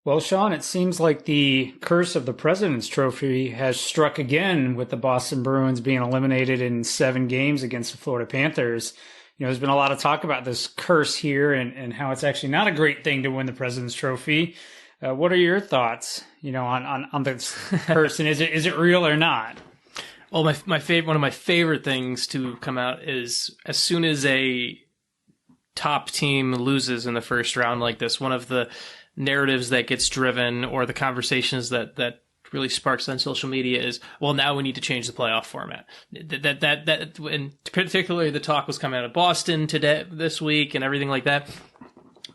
Well, Sean, it seems like the curse of the President's Trophy has struck again with the Boston Bruins being eliminated in 7 games against the Florida Panthers. There's been a lot of talk about this curse here and how it's actually not a great thing to win the President's Trophy. What are your thoughts, on this curse, and is it real or not? Well, my favorite, one of my favorite things to come out is as soon as a top team loses in the first round like this, one of the narratives that gets driven or the conversations that really sparks on social media is, well, now we need to change the playoff format. That and particularly the talk was coming out of Boston this week and everything like that.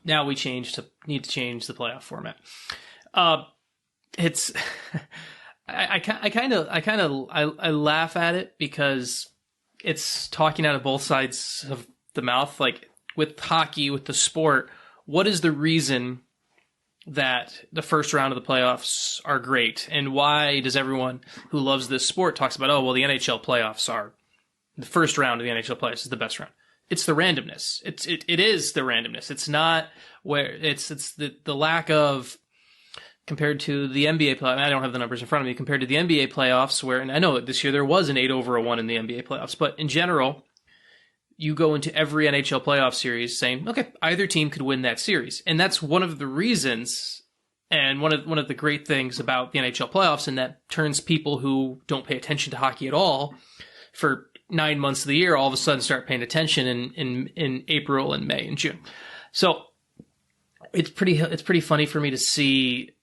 Now we need to change the playoff format. It's I laugh at it because it's talking out of both sides of the mouth. Like with hockey, with the sport, what is the reason that the first round of the playoffs are great, and why does everyone who loves this sport talks about, oh, well, the NHL playoffs are the first round of the NHL playoffs is the best round? It's the randomness. It is the randomness. It's not where it's the lack of, compared to the NBA playoffs. I don't have the numbers in front of me compared to the NBA playoffs, where, and I know this year there was an 8-over-1 in the NBA playoffs, but in general, you go into every NHL playoff series saying, okay, either team could win that series. And that's one of the reasons and one of the great things about the NHL playoffs, and that turns people who don't pay attention to hockey at all for 9 months of the year all of a sudden start paying attention in April and May and June. So it's pretty funny for me to see.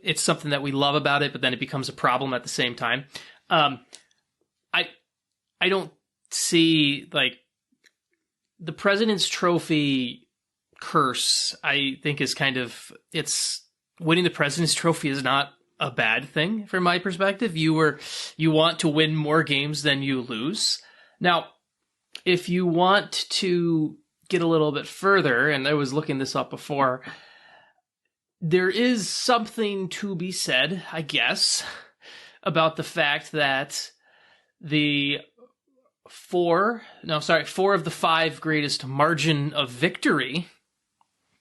It's something that we love about it, but then it becomes a problem at the same time. I don't see, like, the President's Trophy curse, I think, is kind of, it's winning the President's Trophy is not a bad thing from my perspective. You want to win more games than you lose. Now, if you want to get a little bit further, and I was looking this up before, there is something to be said, I guess, about the fact that four of the 5 greatest margin of victory,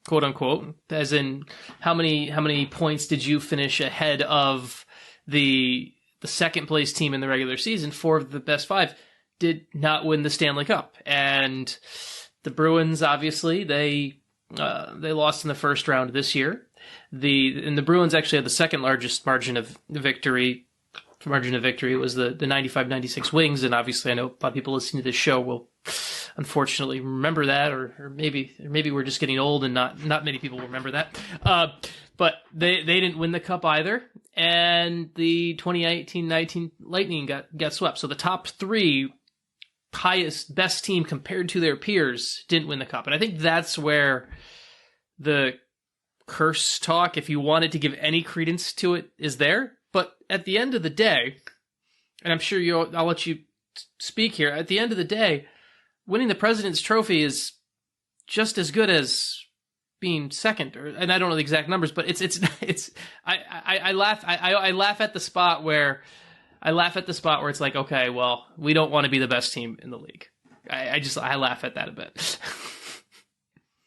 quote unquote, as in how many points did you finish ahead of the second place team in the regular season? 4 of the best 5 did not win the Stanley Cup, and the Bruins, obviously, they lost in the first round this year. The Bruins actually had the second largest margin of victory. Was the 95-96 Wings, and obviously I know a lot of people listening to this show will unfortunately remember that, or maybe we're just getting old and not many people remember that. But they didn't win the cup either, and the 2018-19 Lightning got swept. So the top 3 best team compared to their peers didn't win the cup, and I think that's where the curse talk, if you wanted to give any credence to it, is there. But at the end of the day, and I'm sure I'll let you speak here, at the end of the day, winning the President's Trophy is just as good as being second, and I don't know the exact numbers, but I laugh at the spot where it's like, okay, well, we don't want to be the best team in the league. I laugh at that a bit.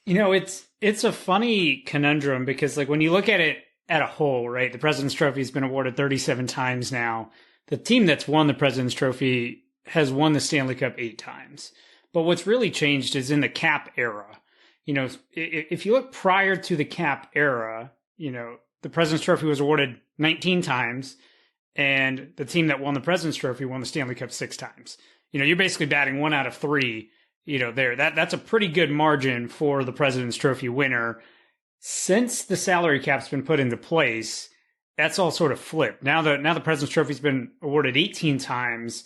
It's a funny conundrum because, like, when you look at it at a whole, right, the President's Trophy has been awarded 37 times now. The team that's won the President's Trophy has won the Stanley Cup 8 times. But what's really changed is in the cap era. If you look prior to the cap era, the President's Trophy was awarded 19 times, and the team that won the President's Trophy won the Stanley Cup 6 times. You're basically batting 1 out of 3, there. That's a pretty good margin for the President's Trophy winner. Since the salary cap's been put into place, that's all sort of flipped. Now the President's Trophy's been awarded 18 times,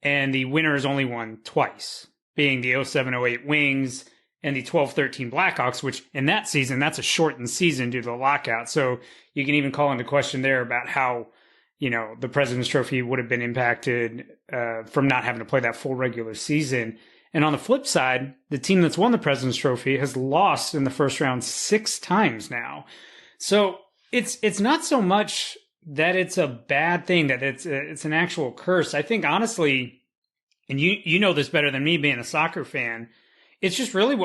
and the winner has only won twice, being the 07-08 Wings and the 12-13 Blackhawks, which in that season, that's a shortened season due to the lockout. So you can even call into question there about how, the President's Trophy would have been impacted from not having to play that full regular season. And on the flip side, the team that's won the President's Trophy has lost in the first round 6 times now. So it's not so much that it's a bad thing, that it's an actual curse. I think, honestly, and you know this better than me being a soccer fan, it's just really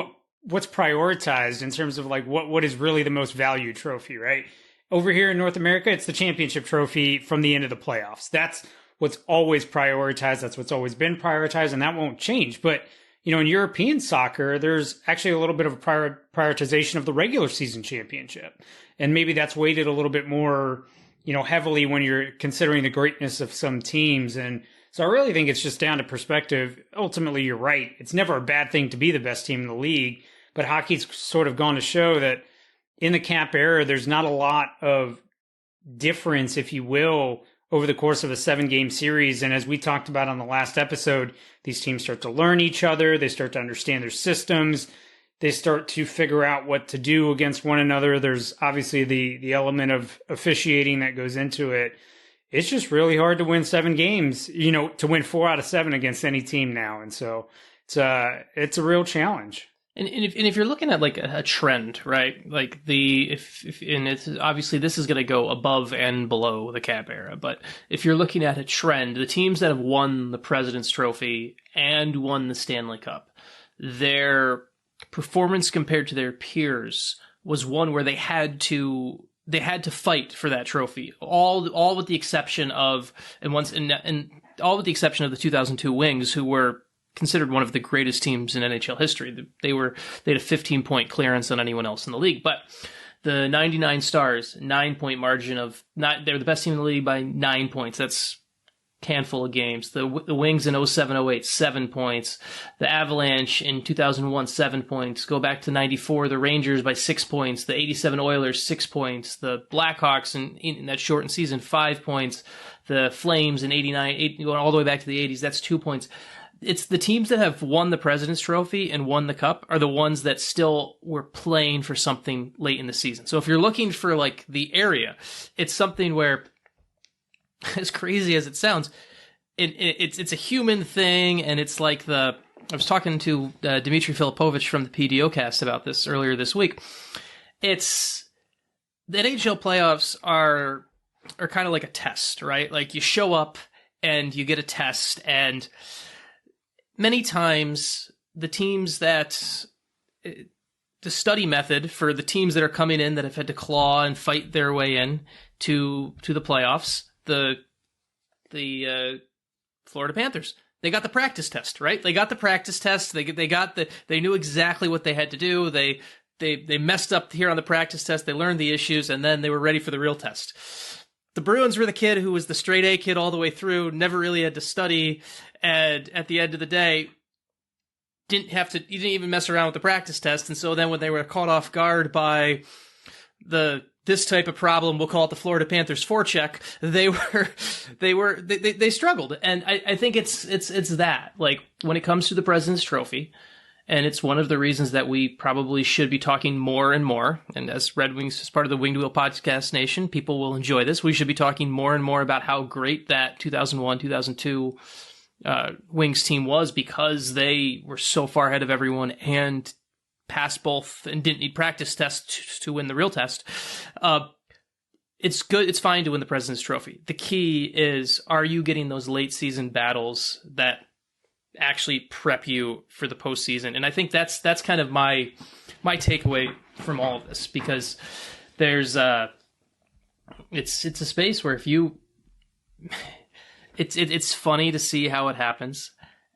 what's prioritized in terms of like what is really the most valued trophy, right? Over here in North America, it's the championship trophy from the end of the playoffs. That's what's always prioritized. That's what's always been prioritized, and that won't change. But, in European soccer, there's actually a little bit of a prioritization of the regular season championship. And maybe that's weighted a little bit more, heavily when you're considering the greatness of some teams. And so I really think it's just down to perspective. Ultimately, you're right. It's never a bad thing to be the best team in the league, but hockey's sort of gone to show that in the cap era, there's not a lot of difference, if you will, over the course of a 7-game series. And as we talked about on the last episode, these teams start to learn each other. They start to understand their systems. They start to figure out what to do against one another. There's obviously the element of officiating that goes into it. It's just really hard to win 7 games, to win 4 out of 7 against any team now. And so it's a real challenge. And if you're looking at like a trend, right? Like and it's obviously this is going to go above and below the cap era, but if you're looking at a trend, the teams that have won the President's Trophy and won the Stanley Cup, their performance compared to their peers was one where they had to fight for that trophy. All with the exception of all with the exception of the 2002 Wings, who were considered one of the greatest teams in NHL history. They had a 15-point clearance on anyone else in the league. But the 99 Stars, 9-point margin they're the best team in the league by 9 points. That's a handful of games. The Wings in 07-08, 7 points. The Avalanche in 2001, 7 points. Go back to 94, the Rangers by 6 points. The 87 Oilers, 6 points. The Blackhawks in that shortened season, 5 points. The Flames in 89, going all the way back to the 80s, that's 2 points. It's the teams that have won the President's Trophy and won the Cup are the ones that still were playing for something late in the season. So if you're looking for like the area, it's something where, as crazy as it sounds, it's a human thing, and it's like I was talking to Dmitry Filipovich from the PDO cast about this earlier this week. It's the NHL playoffs are kind of like a test, right? Like you show up and you get a test, and many times the teams the study method for the teams that are coming in that have had to claw and fight their way in to the playoffs, the Florida Panthers, they got the practice test, right? They got the practice test. They knew exactly what they had to do. They messed up here on the practice test. They learned the issues, and then they were ready for the real test. The Bruins were the kid who was the straight A kid all the way through, never really had to study, and at the end of the day, he didn't even mess around with the practice test. And so then when they were caught off guard by this type of problem, we'll call it the Florida Panthers forecheck, they struggled. And I think it's that, like, when it comes to the President's Trophy, and it's one of the reasons that we probably should be talking more and more. And as Red Wings, as part of the Winged Wheel Podcast Nation, people will enjoy this. We should be talking more and more about how great that 2001, 2002 Wings team was, because they were so far ahead of everyone and passed both and didn't need practice tests to win the real test. It's good. It's fine to win the President's Trophy. The key is, are you getting those late season battles that actually prep you for the postseason? And I think that's kind of my takeaway from all of this, because there's it's a space where if you it's funny to see how it happens,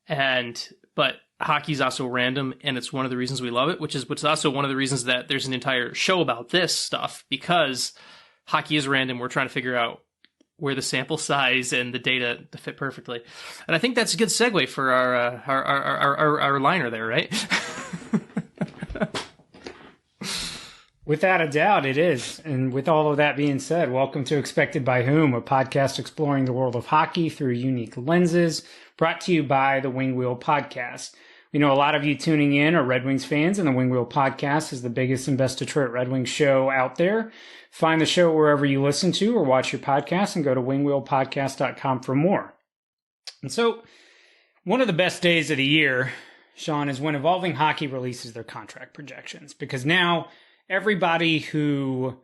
but hockey's also random, and it's one of the reasons we love it, which is also one of the reasons that there's an entire show about this stuff, because hockey is random. We're trying to figure out where the sample size and the data to fit perfectly. And I think that's a good segue for our liner there, right? Without a doubt, it is. And with all of that being said, welcome to Expected by Whom, a podcast exploring the world of hockey through unique lenses, brought to you by the Wing Wheel Podcast. We know a lot of you tuning in are Red Wings fans, and the Wing Wheel Podcast is the biggest and best Detroit Red Wings show out there. Find the show wherever you listen to or watch your podcast, and go to wingwheelpodcast.com for more. And so, one of the best days of the year, Sean, is when Evolving Hockey releases their contract projections, because now everybody who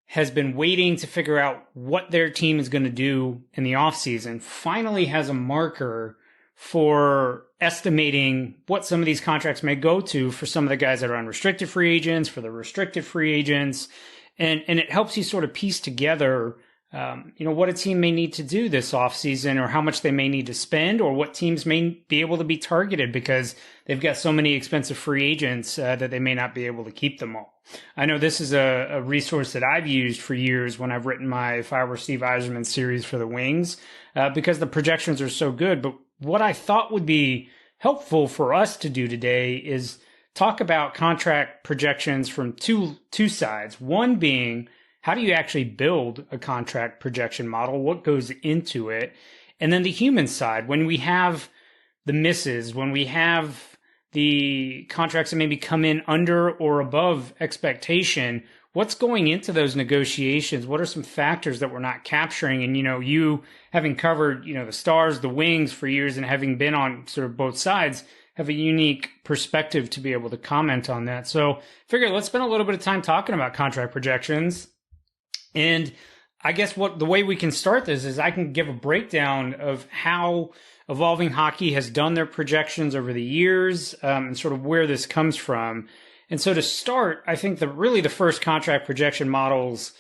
has been waiting to figure out what their team is going to do in the offseason finally has a marker for estimating what some of these contracts may go to for some of the guys that are unrestricted free agents, for the restricted free agents. And it helps you sort of piece together, what a team may need to do this offseason, or how much they may need to spend, or what teams may be able to be targeted because they've got so many expensive free agents that they may not be able to keep them all. I know this is a resource that I've used for years when I've written my If I Were Steve Yzerman series for the Wings, because the projections are so good. But what I thought would be helpful for us to do today is talk about contract projections from two sides. One being, how do you actually build a contract projection model? What goes into it? And then the human side, when we have the misses, when we have the contracts that maybe come in under or above expectation, what's going into those negotiations? What are some factors that we're not capturing? And, you having covered, the Stars, the Wings for years and having been on sort of both sides, have a unique perspective to be able to comment on that. So figure let's spend a little bit of time talking about contract projections. And I guess the way we can start this is I can give a breakdown of how Evolving Hockey has done their projections over the years, and sort of where this comes from. And so to start, I think the first contract projection models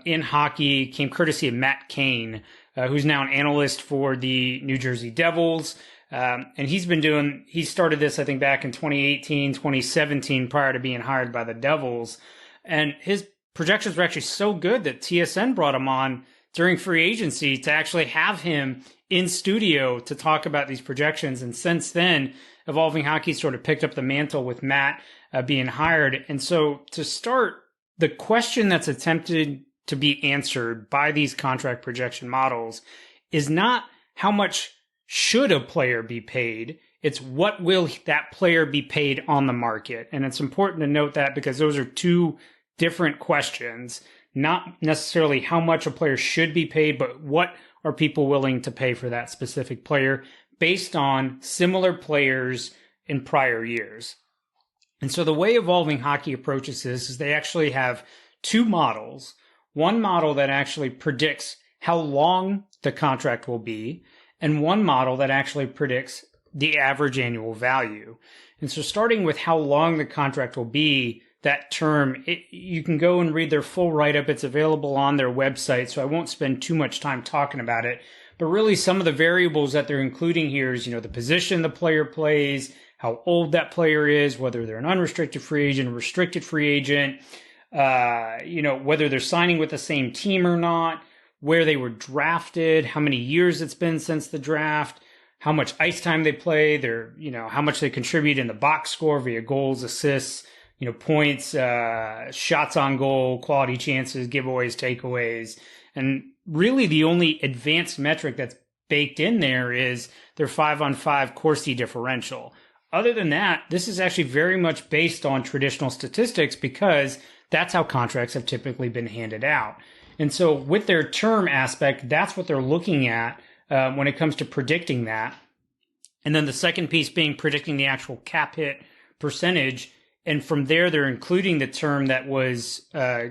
in hockey came courtesy of Matt Cain, who's now an analyst for the New Jersey Devils. And he started this, I think, back in 2018, 2017, prior to being hired by the Devils. And his projections were actually so good that TSN brought him on during free agency to actually have him in studio to talk about these projections. And since then, Evolving Hockey sort of picked up the mantle with Matt being hired. And so to start, the question that's attempted to be answered by these contract projection models is not how much should a player be paid. It's what will that player be paid on the market. And it's important to note that because those are two different questions, not necessarily how much a player should be paid, but what are people willing to pay for that specific player based on similar players in prior years. And so the way Evolving Hockey approaches this is they actually have two models. One model that actually predicts how long the contract will be, and one model that actually predicts the average annual value. And so starting with how long the contract will be, that term, you can go and read their full write-up. It's available on their website, so I won't spend too much time talking about it. But really some of the variables that they're including here is, the position the player plays, how old that player is, whether they're an unrestricted free agent, restricted free agent, whether they're signing with the same team or not, where they were drafted, how many years it's been since the draft, how much ice time they play, how much they contribute in the box score via goals, assists, points, shots on goal, quality chances, giveaways, takeaways. And really the only advanced metric that's baked in there is their 5-on-5 Corsi differential. Other than that, this is actually very much based on traditional statistics because that's how contracts have typically been handed out. And so with their term aspect, that's what they're looking at when it comes to predicting that. And then the second piece being predicting the actual cap hit percentage. And from there, they're including the term that was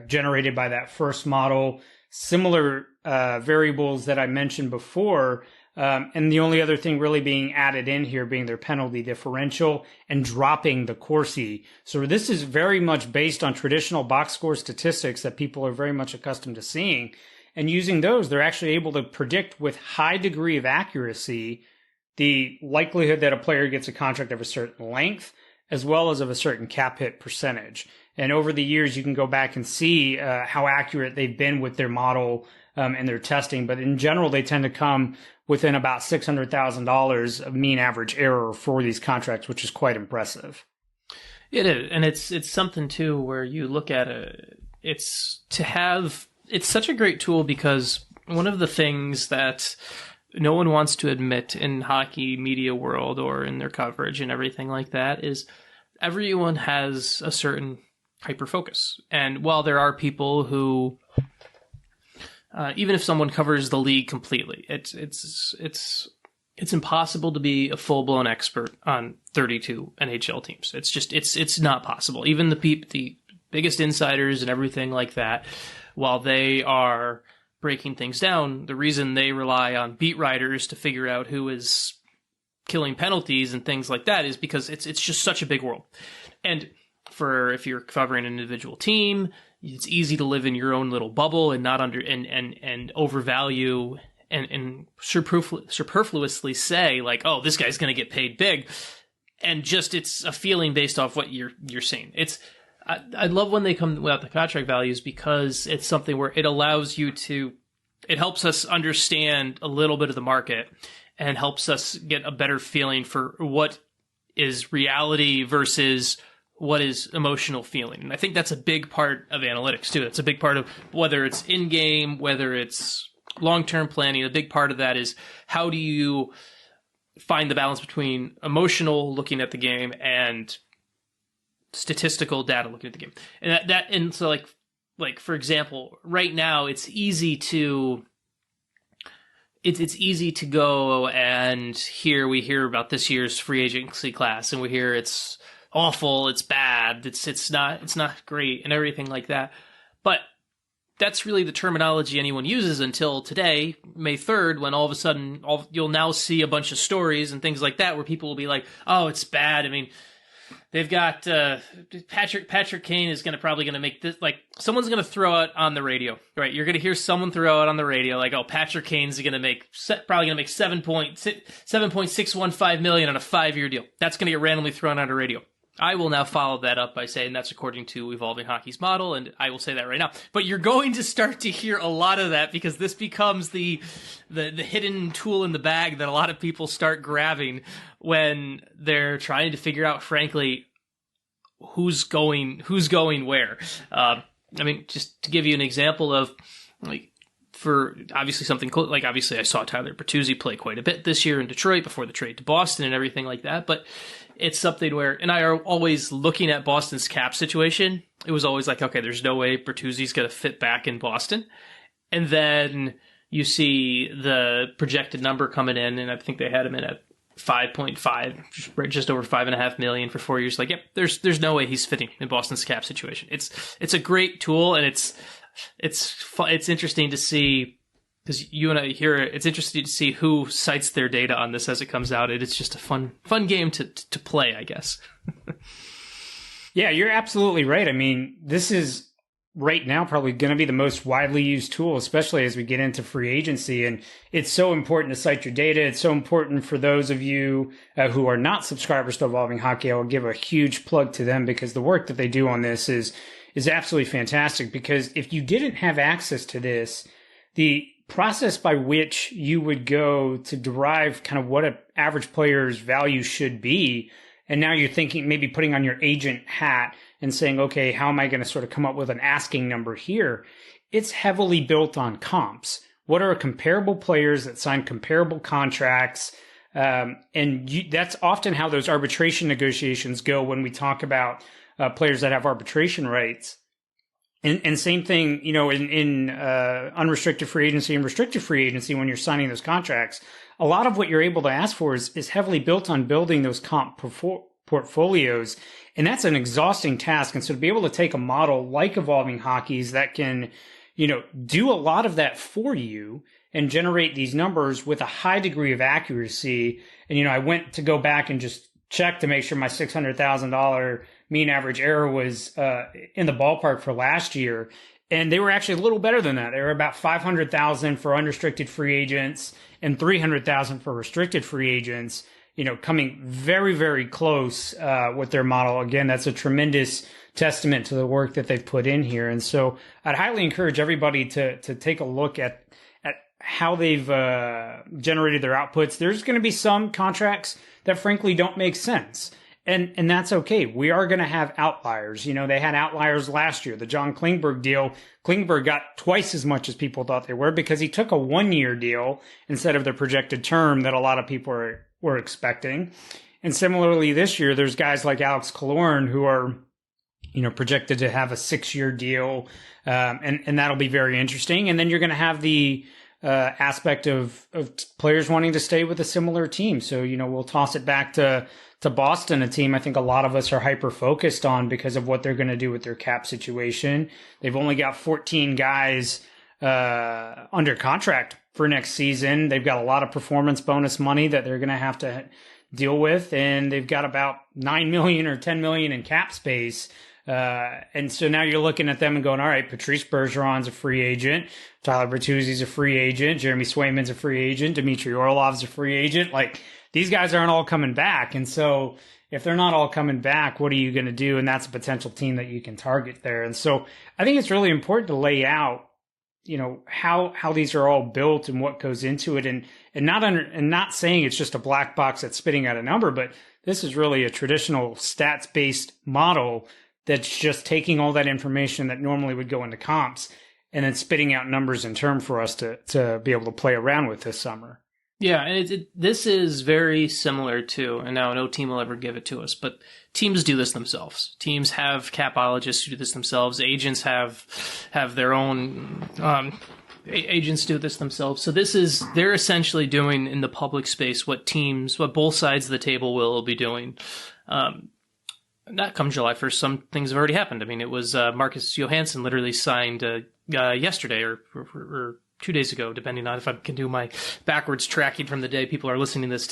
generated by that first model, similar variables that I mentioned before. And the only other thing really being added in here being their penalty differential and dropping the Corsi. So this is very much based on traditional box score statistics that people are very much accustomed to seeing. And using those, they're actually able to predict with high degree of accuracy the likelihood that a player gets a contract of a certain length, as well as of a certain cap hit percentage. And over the years, you can go back and see how accurate they've been with their model and their testing. But in general, they tend to come within about $600,000 of mean average error for these contracts, which is quite impressive. It is. And it's something, too, where you look at it. It's such a great tool because one of the things that no one wants to admit in hockey media world or in their coverage and everything like that is everyone has a certain hyper focus. And while there are people who, even if someone covers the league completely, it's impossible to be a full blown expert on 32 NHL teams. It's not possible. Even the biggest insiders and everything like that, while they are breaking things down, the reason they rely on beat writers to figure out who is killing penalties and things like that is because it's just such a big world. And if you're covering an individual team, it's easy to live in your own little bubble and not and overvalue and superfluously say like, oh, this guy's going to get paid big, and just it's a feeling based off what you're seeing. I love when they come without the contract values because it's something where it allows you to, it helps us understand a little bit of the market and helps us get a better feeling for what is reality versus what is emotional feeling. And I think that's a big part of analytics too. That's a big part of whether it's in-game, whether it's long-term planning. A big part of that is how do you find the balance between emotional looking at the game and statistical data looking at the game. And so like for example, right now it's easy to go and we hear about this year's free agency class and we hear it's awful, it's bad, it's not great and everything like that. But that's really the terminology anyone uses until today, May 3rd, when all of a sudden you'll now see a bunch of stories and things like that where people will be like, oh, it's bad. I mean, they've got Patrick Kane is probably going to make this, like someone's going to throw it on the radio, right? You're going to hear someone throw it on the radio like, oh, Patrick Kane's probably going to make $7.615 million on a 5-year deal. That's going to get randomly thrown on the radio. I will now follow that up by saying that's according to Evolving Hockey's model, and I will say that right now. But you're going to start to hear a lot of that because this becomes the hidden tool in the bag that a lot of people start grabbing when they're trying to figure out, frankly, who's going where. I mean, just to give you an example of like. For obviously something like obviously I saw Tyler Bertuzzi play quite a bit this year in Detroit before the trade to Boston and everything like that. But it's something where, and I are always looking at Boston's cap situation. It was always like, okay, there's no way Bertuzzi's going to fit back in Boston. And then you see the projected number coming in, and I think they had him in at 5.5, just over $5.5 million for 4 years. Like, yep, there's no way he's fitting in Boston's cap situation. It's a great tool, and it's interesting to see because you and I hear it. It's interesting to see who cites their data on this as it comes out. It's just a fun game to play, I guess. Yeah, you're absolutely right. I mean, this is right now probably going to be the most widely used tool, especially as we get into free agency. And it's so important to cite your data. It's so important for those of you who are not subscribers to Evolving Hockey. I will give a huge plug to them because the work that they do on this is absolutely fantastic. Because if you didn't have access to this, the process by which you would go to derive kind of what an average player's value should be, and now you're thinking maybe putting on your agent hat and saying, okay, how am I going to sort of come up with an asking number here? It's heavily built on comps. What are comparable players that sign comparable contracts? That's often how those arbitration negotiations go when we talk about players that have arbitration rights. And same thing, in unrestricted free agency and restricted free agency, when you're signing those contracts, a lot of what you're able to ask for is heavily built on building those comp portfolios. And that's an exhausting task. And so to be able to take a model like Evolving Hockey's that can, do a lot of that for you and generate these numbers with a high degree of accuracy. And, I went to go back and just check to make sure my $600,000 mean average error was in the ballpark for last year. And they were actually a little better than that. They were about $500,000 for unrestricted free agents and $300,000 for restricted free agents, coming very, very close with their model. Again, that's a tremendous testament to the work that they've put in here. And so I'd highly encourage everybody to take a look at how they've generated their outputs. There's going to be some contracts that frankly don't make sense. And that's okay. We are going to have outliers. They had outliers last year. The John Klingberg deal, Klingberg got twice as much as people thought they were because he took a 1-year deal instead of the projected term that a lot of people were expecting. And similarly this year, there's guys like Alex Killorn who are, projected to have a 6-year deal. And that'll be very interesting. And then you're going to have the aspect of players wanting to stay with a similar team. So, we'll toss it back to Boston, a team I think a lot of us are hyper-focused on because of what they're going to do with their cap situation. They've only got 14 guys under contract for next season. They've got a lot of performance bonus money that they're going to have deal with, and they've got about 9 million or 10 million in cap space. And so now you're looking at them and going, all right, Patrice Bergeron's a free agent. Tyler Bertuzzi's a free agent. Jeremy Swayman's a free agent. Dmitry Orlov's a free agent. Like, these guys aren't all coming back. And so if they're not all coming back, what are you going to do? And that's a potential team that you can target there. And so I think it's really important to lay out, how these are all built and what goes into it, and not saying it's just a black box that's spitting out a number, but this is really a traditional stats-based model that's just taking all that information that normally would go into comps and then spitting out numbers in turn for us to be able to play around with this summer. Yeah, and this is very similar to, and now no team will ever give it to us, but teams do this themselves. Teams have capologists who do this themselves. Agents have their own agents do this themselves. So they're essentially doing in the public space what both sides of the table will be doing. Not come July 1st, some things have already happened. I mean, it was Marcus Johansson literally signed yesterday or 2 days ago, depending on if I can do my backwards tracking from the day people are listening to this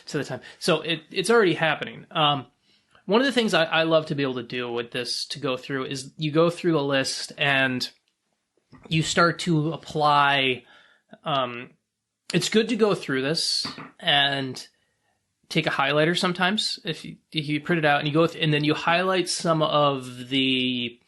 to the time. So it's already happening. One of the things I love to be able to do with this, to go through, is you go through a list and you start to apply. It's good to go through this and take a highlighter sometimes. If you print it out and you go and then you highlight some of the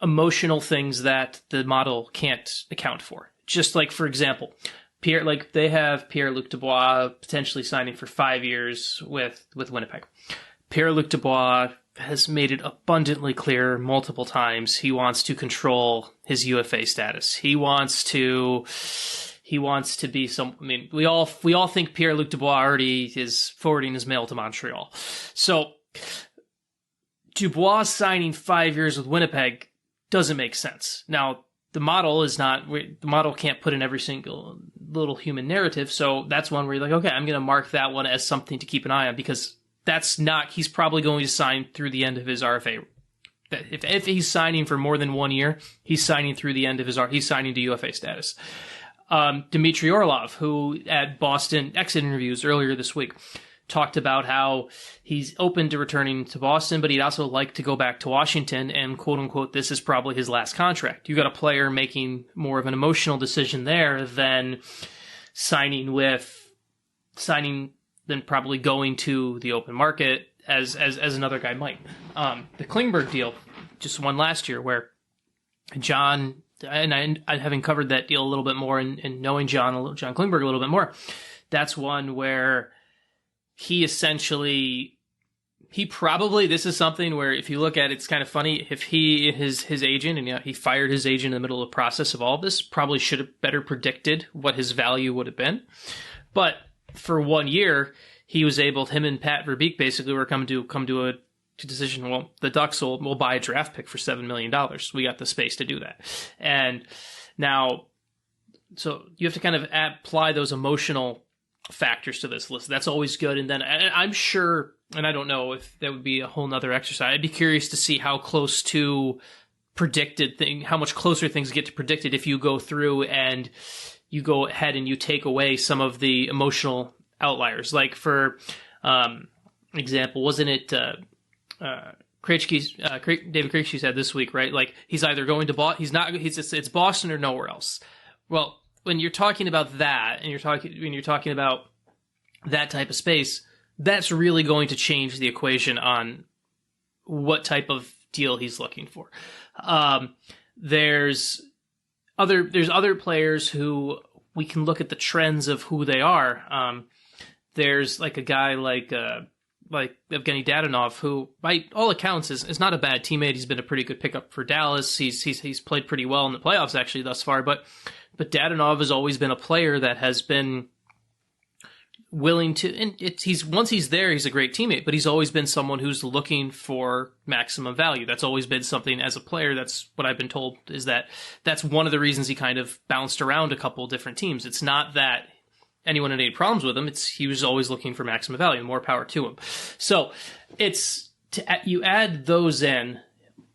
emotional things that the model can't account for. Just like, for example, they have Pierre-Luc Dubois potentially signing for 5 years with Winnipeg. Pierre-Luc Dubois has made it abundantly clear multiple times he wants to control his UFA status. He wants to be some. I mean, we all think Pierre-Luc Dubois already is forwarding his mail to Montreal. So Dubois signing 5 years with Winnipeg doesn't make sense. Now, the model can't put in every single little human narrative, so that's one where you're like, okay, I'm going to mark that one as something to keep an eye on, because he's probably going to sign through the end of his RFA. If he's signing for more than 1 year, he's signing through the end of he's signing to UFA status. Dmitry Orlov, who at Boston exit interviews earlier this week, talked about how he's open to returning to Boston, but he'd also like to go back to Washington, and quote unquote, this is probably his last contract. You got a player making more of an emotional decision there than than probably going to the open market as another guy might. The Klingberg deal, just one last year, where John, and I having covered that deal a little bit more and knowing John Klingberg a little bit more, that's one where this is something where if you look at it, it's kind of funny. If his agent, and he fired his agent in the middle of the process of all of this, probably should have better predicted what his value would have been. But for 1 year, him and Pat Verbeek basically were come to a decision. Well, the Ducks will buy a draft pick for $7 million. We got the space to do that. And now, so you have to kind of apply those emotional factors to this list. That's always good. And then I'm sure, and I don't know if that would be a whole nother exercise. I'd be curious to see how close to how much closer things get to predicted if you go through and you go ahead and you take away some of the emotional outliers. Like, for example, wasn't it David Krejci said this week, right? Like, he's either going to it's Boston or nowhere else. Well, when you're talking about that, and when you're talking about that type of space, that's really going to change the equation on what type of deal he's looking for. There's other players who we can look at the trends of who they are. There's like a guy like Evgeny Dadonov, who by all accounts is not a bad teammate. He's been a pretty good pickup for Dallas. He's played pretty well in the playoffs actually thus far, but Dadonov has always been a player that has been willing to, and once he's there, he's a great teammate, but he's always been someone who's looking for maximum value. That's always been something as a player. That's what I've been told, is that's one of the reasons he kind of bounced around a couple of different teams. It's not that anyone had any problems with him. He was always looking for maximum value, and more power to him. So you add those in,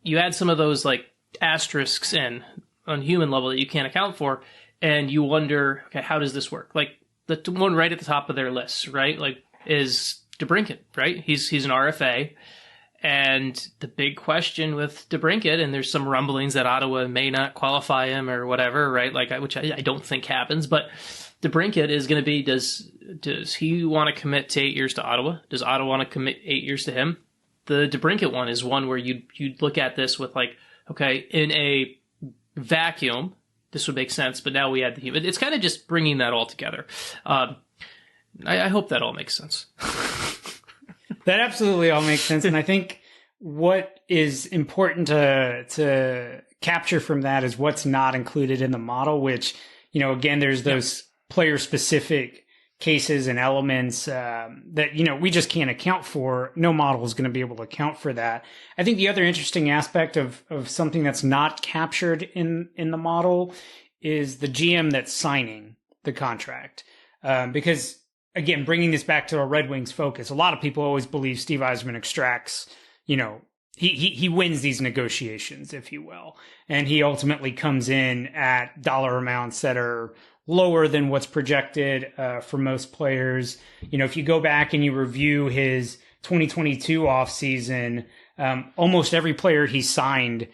you add some of those like asterisks in on human level that you can't account for, and you wonder, okay, how does this work? Like the one right at the top of their list, right? Like is DeBrincat, right? He's an RFA. And the big question with DeBrincat, and there's some rumblings that Ottawa may not qualify him or whatever, right? Which I don't think happens, but DeBrincat is going to be, does he want to commit to 8 years to Ottawa? Does Ottawa want to commit 8 years to him? The DeBrincat one is one where you'd look at this with like, okay, in a vacuum, this would make sense, but now we add the human. It's kind of just bringing that all together. I hope that all makes sense. That absolutely all makes sense. And I think what is important to capture from that is what's not included in the model, which, again, there's those player-specific cases and elements that, we just can't account for. No model is going to be able to account for that. I think the other interesting aspect of something that's not captured in the model is the GM that's signing the contract. Because, again, bringing this back to a Red Wings focus, a lot of people always believe Steve Yzerman extracts, he wins these negotiations, if you will. And he ultimately comes in at dollar amounts that are lower than what's projected for most players. If you go back and you review his 2022 offseason, almost every player he signed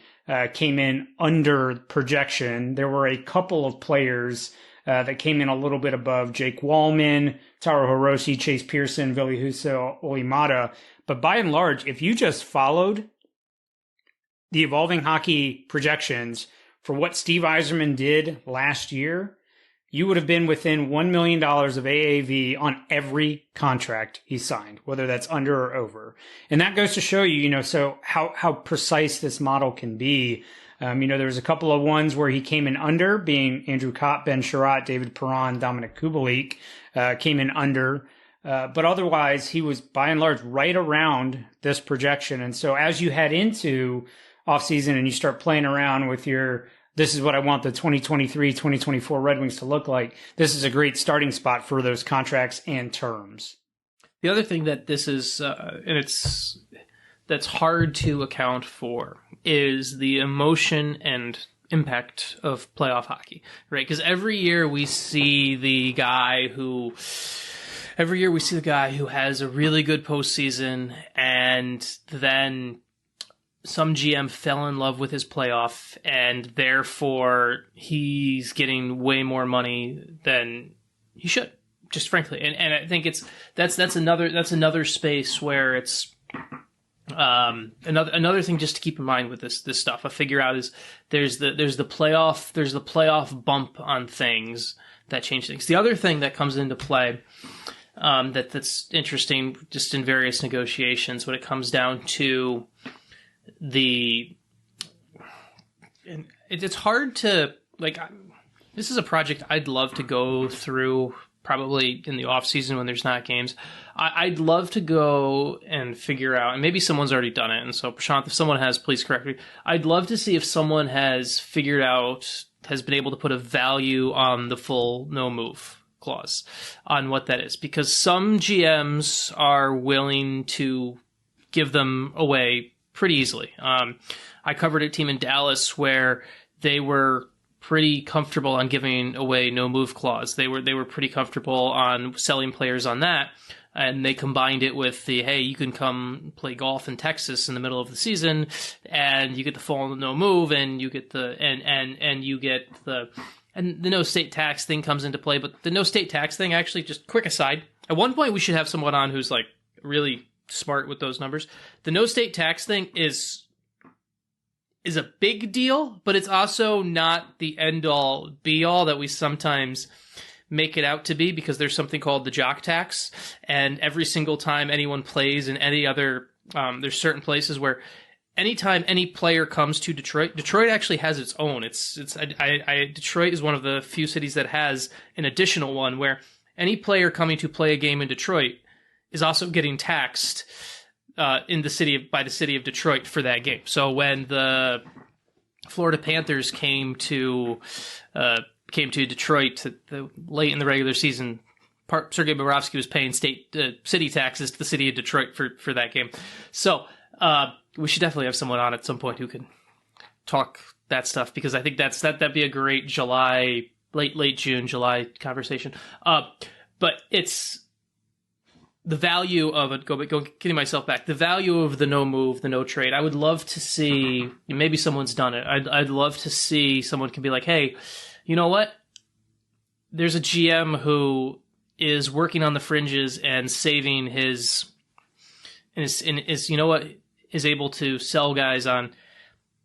came in under projection. There were a couple of players that came in a little bit above: Jake Wallman, Taro Hiroshi, Chase Pearson, Vilihusa Olimata. But by and large, if you just followed the Evolving Hockey projections for what Steve Yzerman did last year, you would have been within $1 million of AAV on every contract he signed, whether that's under or over. And that goes to show you, so how precise this model can be. There was a couple of ones where he came in under, being Andrew Kopp, Ben Sherratt, David Perron, Dominic Kubalik, came in under. But otherwise, he was by and large right around this projection. And so as you head into offseason and you start playing around with this is what I want the 2023, 2024 Red Wings to look like, this is a great starting spot for those contracts and terms. The other thing that this is, that's hard to account for, is the emotion and impact of playoff hockey, right? Because every year we see the guy who has a really good postseason, and then some GM fell in love with his playoff, and therefore he's getting way more money than he should, just frankly. And I think that's another space where it's another thing just to keep in mind with this stuff. I figure out is there's the playoff bump on things that change things. The other thing that comes into play that's interesting just in various negotiations when it comes down to it's hard to, this is a project I'd love to go through probably in the off season when there's not games. I'd love to go and figure out, and maybe someone's already done it, and so Prashanth, if someone has, please correct me. I'd love to see if someone has been able to put a value on the full no move clause, on what that is, because some GMs are willing to give them away pretty easily. I covered a team in Dallas where they were pretty comfortable on giving away no move clause. They were pretty comfortable on selling players on that, and they combined it with the, hey, you can come play golf in Texas in the middle of the season, and you get the full no move, and you get the and the no state tax thing comes into play. But the no state tax thing, actually, just quick aside, at one point we should have someone on who's like really smart with those numbers. The no state tax thing is a big deal, but it's also not the end all be all that we sometimes make it out to be, because there's something called the jock tax, and every single time anyone plays in any other there's certain places where anytime any player comes to Detroit actually has its own. Detroit is one of the few cities that has an additional one where any player coming to play a game in Detroit is also getting taxed by the city of Detroit for that game. So when the Florida Panthers came to Detroit late in the regular season, Sergei Bobrovsky was paying city taxes to the city of Detroit for that game. So we should definitely have someone on at some point who can talk that stuff, because I think that'd be a great late June, July conversation. But the value of it, getting myself back, the value of the no move, the no trade. I would love to see, maybe someone's done it. I'd love to see someone can be like, hey, you know what? There's a GM who is working on the fringes and saving his you know what, is able to sell guys on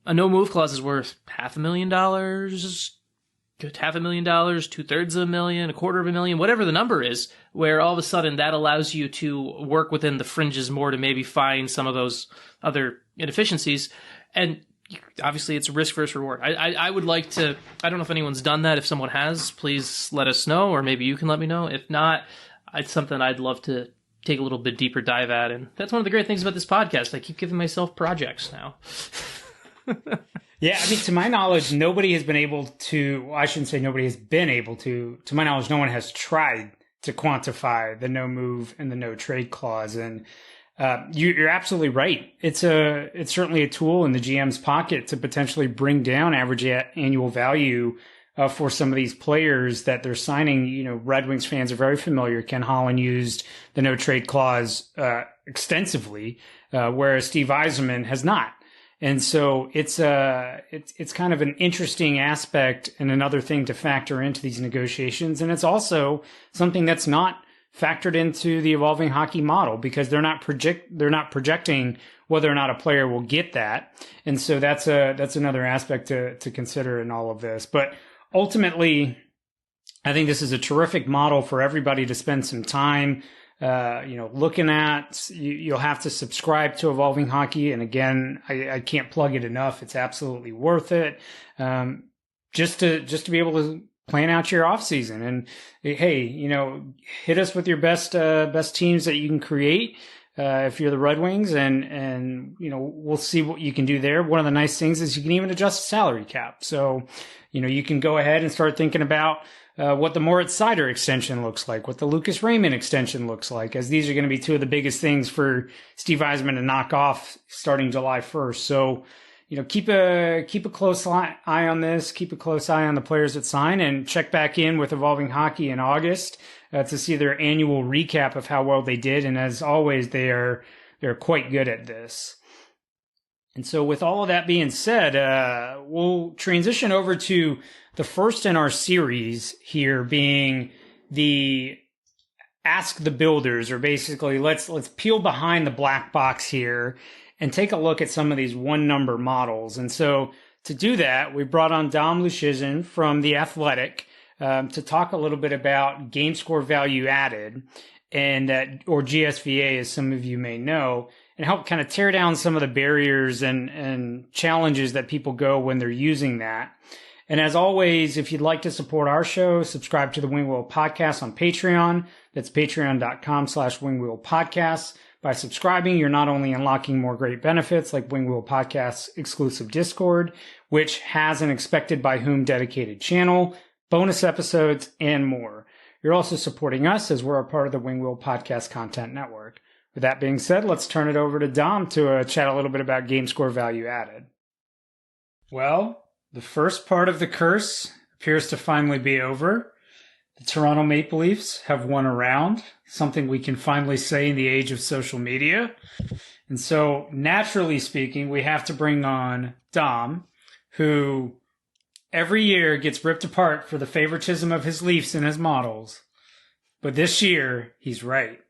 a no move clause is worth $500,000, $500,000, $250,000, $250,000, whatever the number is, where all of a sudden that allows you to work within the fringes more to maybe find some of those other inefficiencies. And obviously it's risk versus reward. I would like to, I don't know if anyone's done that. If someone has, please let us know, or maybe you can let me know. If not, it's something I'd love to take a little bit deeper dive at. And that's one of the great things about this podcast. I keep giving myself projects now. Yeah, I mean, to my knowledge, nobody has been able to, well, I shouldn't say nobody has been able to my knowledge, no one has tried to quantify the no move and the no trade clause. And you're absolutely right. It's certainly a tool in the GM's pocket to potentially bring down average annual value for some of these players that they're signing. You know, Red Wings fans are very familiar. Ken Holland used the no trade clause extensively, whereas Steve Yzerman has not. And so it's kind of an interesting aspect and another thing to factor into these negotiations. And it's also something that's not factored into the evolving hockey model, because they're not projecting whether or not a player will get that. And so that's another aspect to consider in all of this. But ultimately, I think this is a terrific model for everybody to spend some time looking at. You'll have to subscribe to Evolving Hockey. And again, I can't plug it enough. It's absolutely worth it. Just to be able to plan out your off season and, hey, hit us with your best teams that you can create. If you're the Red Wings, and we'll see what you can do there. One of the nice things is you can even adjust the salary cap. So, you can go ahead and start thinking about what the Moritz Seider extension looks like, what the Lucas Raymond extension looks like, as these are going to be two of the biggest things for Steve Yzerman to knock off starting July 1st. So, keep a close eye on this, keep a close eye on the players that sign, and check back in with Evolving Hockey in August to see their annual recap of how well they did. And as always, they're quite good at this. And so with all of that being said, we'll transition over to the first in our series here, being the Ask the Builders, or basically let's peel behind the black box here and take a look at some of these one number models. And so to do that, we brought on Dom Luszczyszyn from The Athletic to talk a little bit about game score value added, and or GSVA, as some of you may know, and help kind of tear down some of the barriers and challenges that people go when they're using that. And as always, if you'd like to support our show, subscribe to the Wing Wheel Podcast on Patreon. That's patreon.com/Wingwheel Podcasts. By subscribing, you're not only unlocking more great benefits like Wing Wheel Podcast's exclusive Discord, which has an Expected by Whom dedicated channel, bonus episodes, and more. You're also supporting us as we're a part of the Wing Wheel Podcast Content Network. With that being said, let's turn it over to Dom to chat a little bit about game score value added. Well, the first part of the curse appears to finally be over. The Toronto Maple Leafs have won a round, something we can finally say in the age of social media. And so, naturally speaking, we have to bring on Dom, who every year gets ripped apart for the favoritism of his Leafs and his models. But this year, he's right.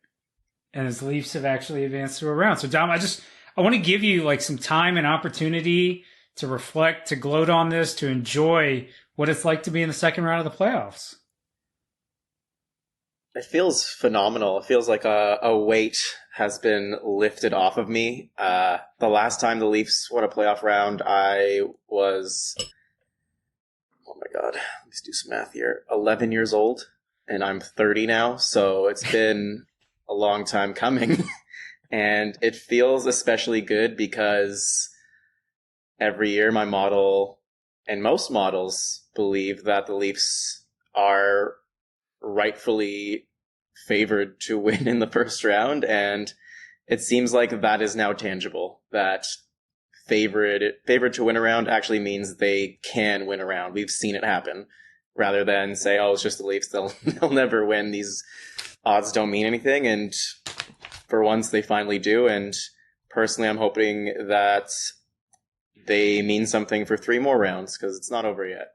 And his Leafs have actually advanced to a round. So, Dom, I want to give you some time and opportunity to reflect, to gloat on this, to enjoy what it's like to be in the second round of the playoffs. It feels phenomenal. It feels like a weight has been lifted off of me. The last time the Leafs won a playoff round, I was, oh my God, let's do some math here, 11 years old, and I'm 30 now. So it's been a long time coming. And it feels especially good because every year my model and most models believe that the Leafs are rightfully favored to win in the first round, and it seems like that is now tangible. That favored to win a round actually means they can win a round. We've seen it happen, rather than say, oh, it's just the Leafs, they'll never win. These odds don't mean anything, and for once they finally do. And personally, I'm hoping that they mean something for 3 more rounds because it's not over yet.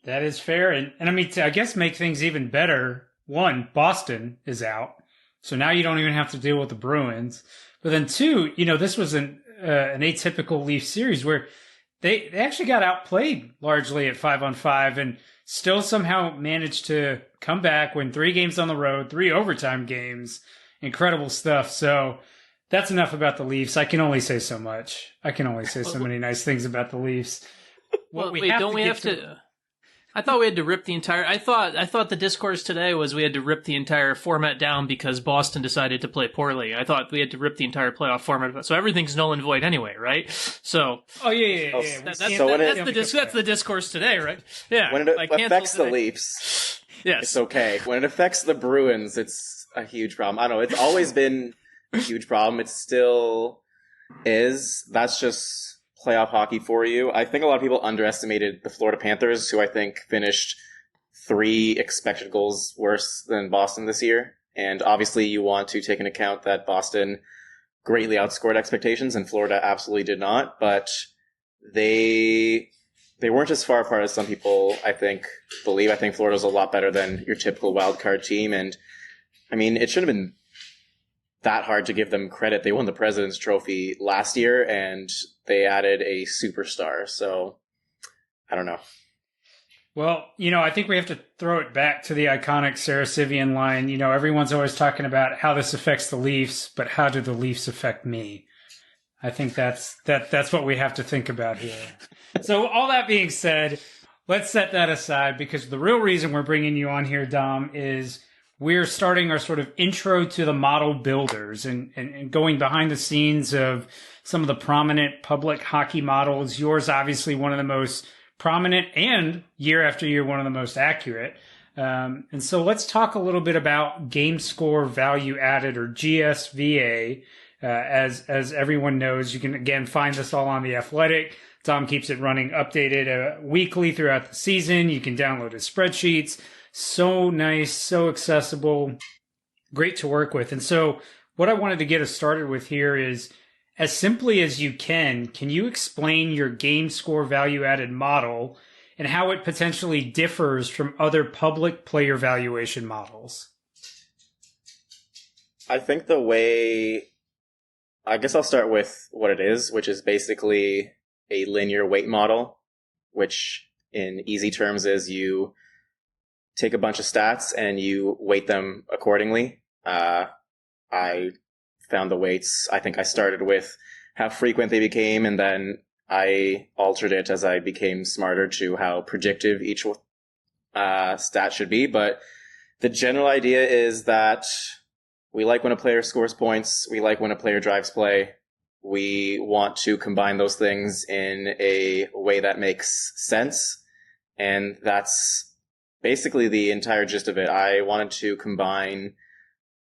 That is fair. And I mean, to, I guess, make things even better, one, Boston is out. So now you don't even have to deal with the Bruins. But then 2, this was an atypical Leaf series where they actually got outplayed largely at 5-on-5 and still somehow managed to come back, win 3 games on the road, 3 overtime games. Incredible stuff. So that's enough about the Leafs. I can only say so much. I can only say so many nice things about the Leafs. I thought we had to rip the entire. I thought the discourse today was we had to rip the entire format down because Boston decided to play poorly. I thought we had to rip the entire playoff format. So everything's null and void anyway, right? So. Oh yeah. That's the discourse today, right? Yeah. When it affects the Leafs, yes, it's okay. When it affects the Bruins, it's a huge problem. I don't know. It's always been a huge problem. It still is. That's just playoff hockey for you. I think a lot of people underestimated the Florida Panthers, who I think finished 3 expected goals worse than Boston this year. And obviously you want to take into account that Boston greatly outscored expectations and Florida absolutely did not. But they weren't as far apart as some people, I think, believe. I think Florida's a lot better than your typical wildcard team. And I mean, it shouldn't have been that hard to give them credit. They won the President's Trophy last year and they added a superstar. So I don't know. Well, I think we have to throw it back to the iconic Sarah Sivian line. Everyone's always talking about how this affects the Leafs, but how do the Leafs affect me? I think that's what we have to think about here. So all that being said, let's set that aside because the real reason we're bringing you on here, Dom, is we're starting our sort of intro to the model builders and going behind the scenes of some of the prominent public hockey models. Yours, obviously, one of the most prominent and year after year, one of the most accurate. And so let's talk a little bit about game score value added, or GSVA. As everyone knows, you can, again, find this all on The Athletic. Tom keeps it running updated weekly throughout the season. You can download his spreadsheets. So nice, so accessible, great to work with. And so what I wanted to get us started with here is, as simply as you can you explain your game score value added model and how it potentially differs from other public player valuation models? I think I guess I'll start with what it is, which is basically a linear weight model, which in easy terms is you take a bunch of stats and you weight them accordingly. I found the weights. I think I started with how frequent they became, and then I altered it as I became smarter to how predictive each stat should be. But the general idea is that we like when a player scores points. We like when a player drives play. We want to combine those things in a way that makes sense. And that's basically the entire gist of it. I wanted to combine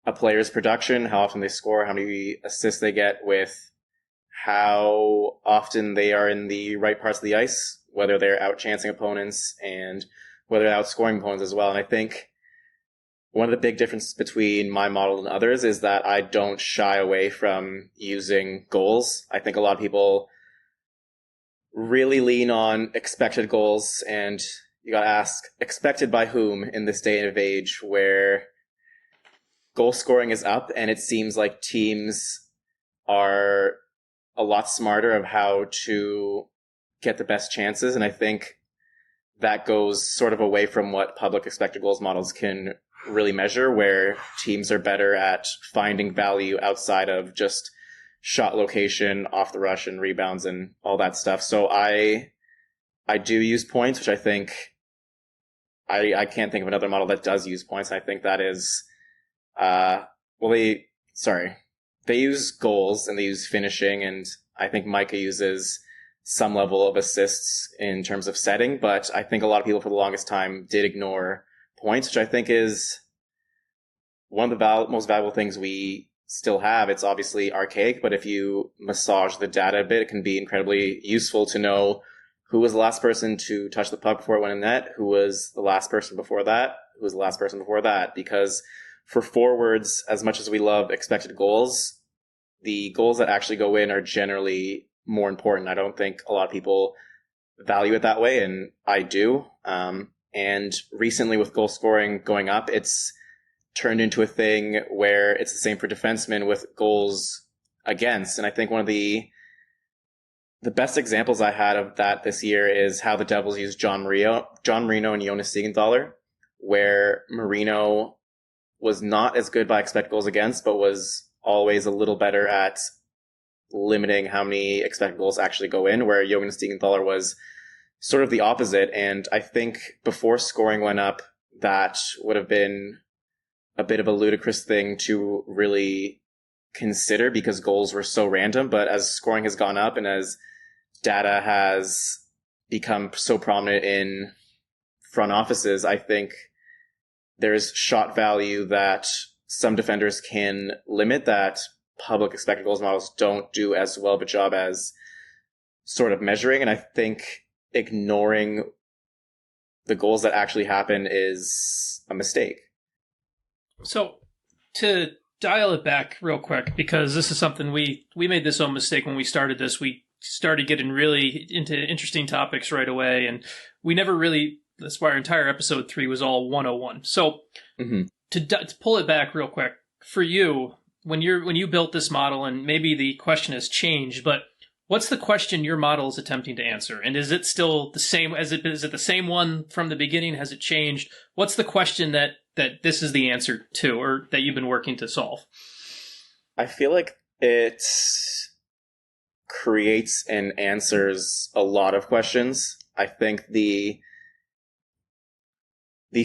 a player's production, how often they score, how many assists they get, with how often they are in the right parts of the ice, whether they're outchancing opponents and whether they're outscoring opponents as well. And I think one of the big differences between my model and others is that I don't shy away from using goals. I think a lot of people really lean on expected goals, and you gotta ask, expected by whom in this day and age where goal scoring is up and it seems like teams are a lot smarter of how to get the best chances. And I think that goes sort of away from what public expected goals models can really measure, where teams are better at finding value outside of just shot location, off the rush, and rebounds and all that stuff. So I do use points, which I think I can't think of another model that does use points. I think that is, they use goals and they use finishing, and I think Micah uses some level of assists in terms of setting, but I think a lot of people for the longest time did ignore points, which I think is one of the most valuable things we still have. It's obviously archaic, but if you massage the data a bit, it can be incredibly useful to know who was the last person to touch the puck before it went in net, who was the last person before that, who was the last person before that, because for forwards, as much as we love expected goals, the goals that actually go in are generally more important. I don't think a lot of people value it that way, and I do. And recently with goal scoring going up, it's turned into a thing where it's the same for defensemen with goals against. And I think one of the best examples I had of that this year is how the Devils used John Marino and Jonas Siegenthaler, where Marino was not as good by expected goals against, but was always a little better at limiting how many expected goals actually go in, where Jonas Siegenthaler was sort of the opposite. And I think before scoring went up, that would have been a bit of a ludicrous thing to really consider because goals were so random. But as scoring has gone up and as data has become so prominent in front offices, I think there's shot value that some defenders can limit that public expected goals models don't do as well of a job as sort of measuring. And I think ignoring the goals that actually happen is a mistake. So to dial it back real quick, because this is something we made this own mistake when we started this. We started getting really into interesting topics right away, and we never really, that's why our entire episode 3 was all 101. So to pull it back real quick, for you, when you built this model, and maybe the question has changed, but what's the question your model is attempting to answer? And is it still the same? Is it the same one from the beginning? Has it changed? What's the question that this is the answer to, or that you've been working to solve? I feel like it creates and answers a lot of questions. I think the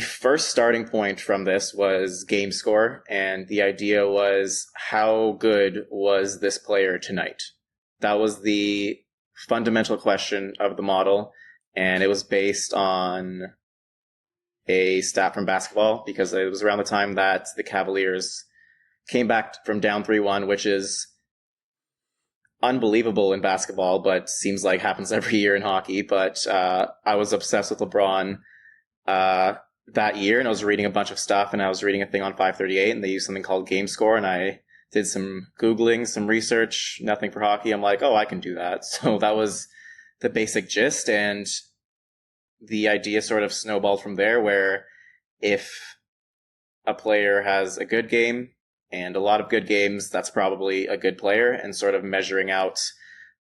first starting point from this was game score, and the idea was, how good was this player tonight? That was the fundamental question of the model, and it was based on a stat from basketball, because it was around the time that the Cavaliers came back from down 3-1, which is unbelievable in basketball, but seems like happens every year in hockey. But I was obsessed with LeBron that year, and I was reading a bunch of stuff, and I was reading a thing on 538, and they used something called game score, and I did some Googling, some research, nothing for hockey. I'm like, oh, I can do that. So that was the basic gist, and the idea sort of snowballed from there, where if a player has a good game and a lot of good games, that's probably a good player, and sort of measuring out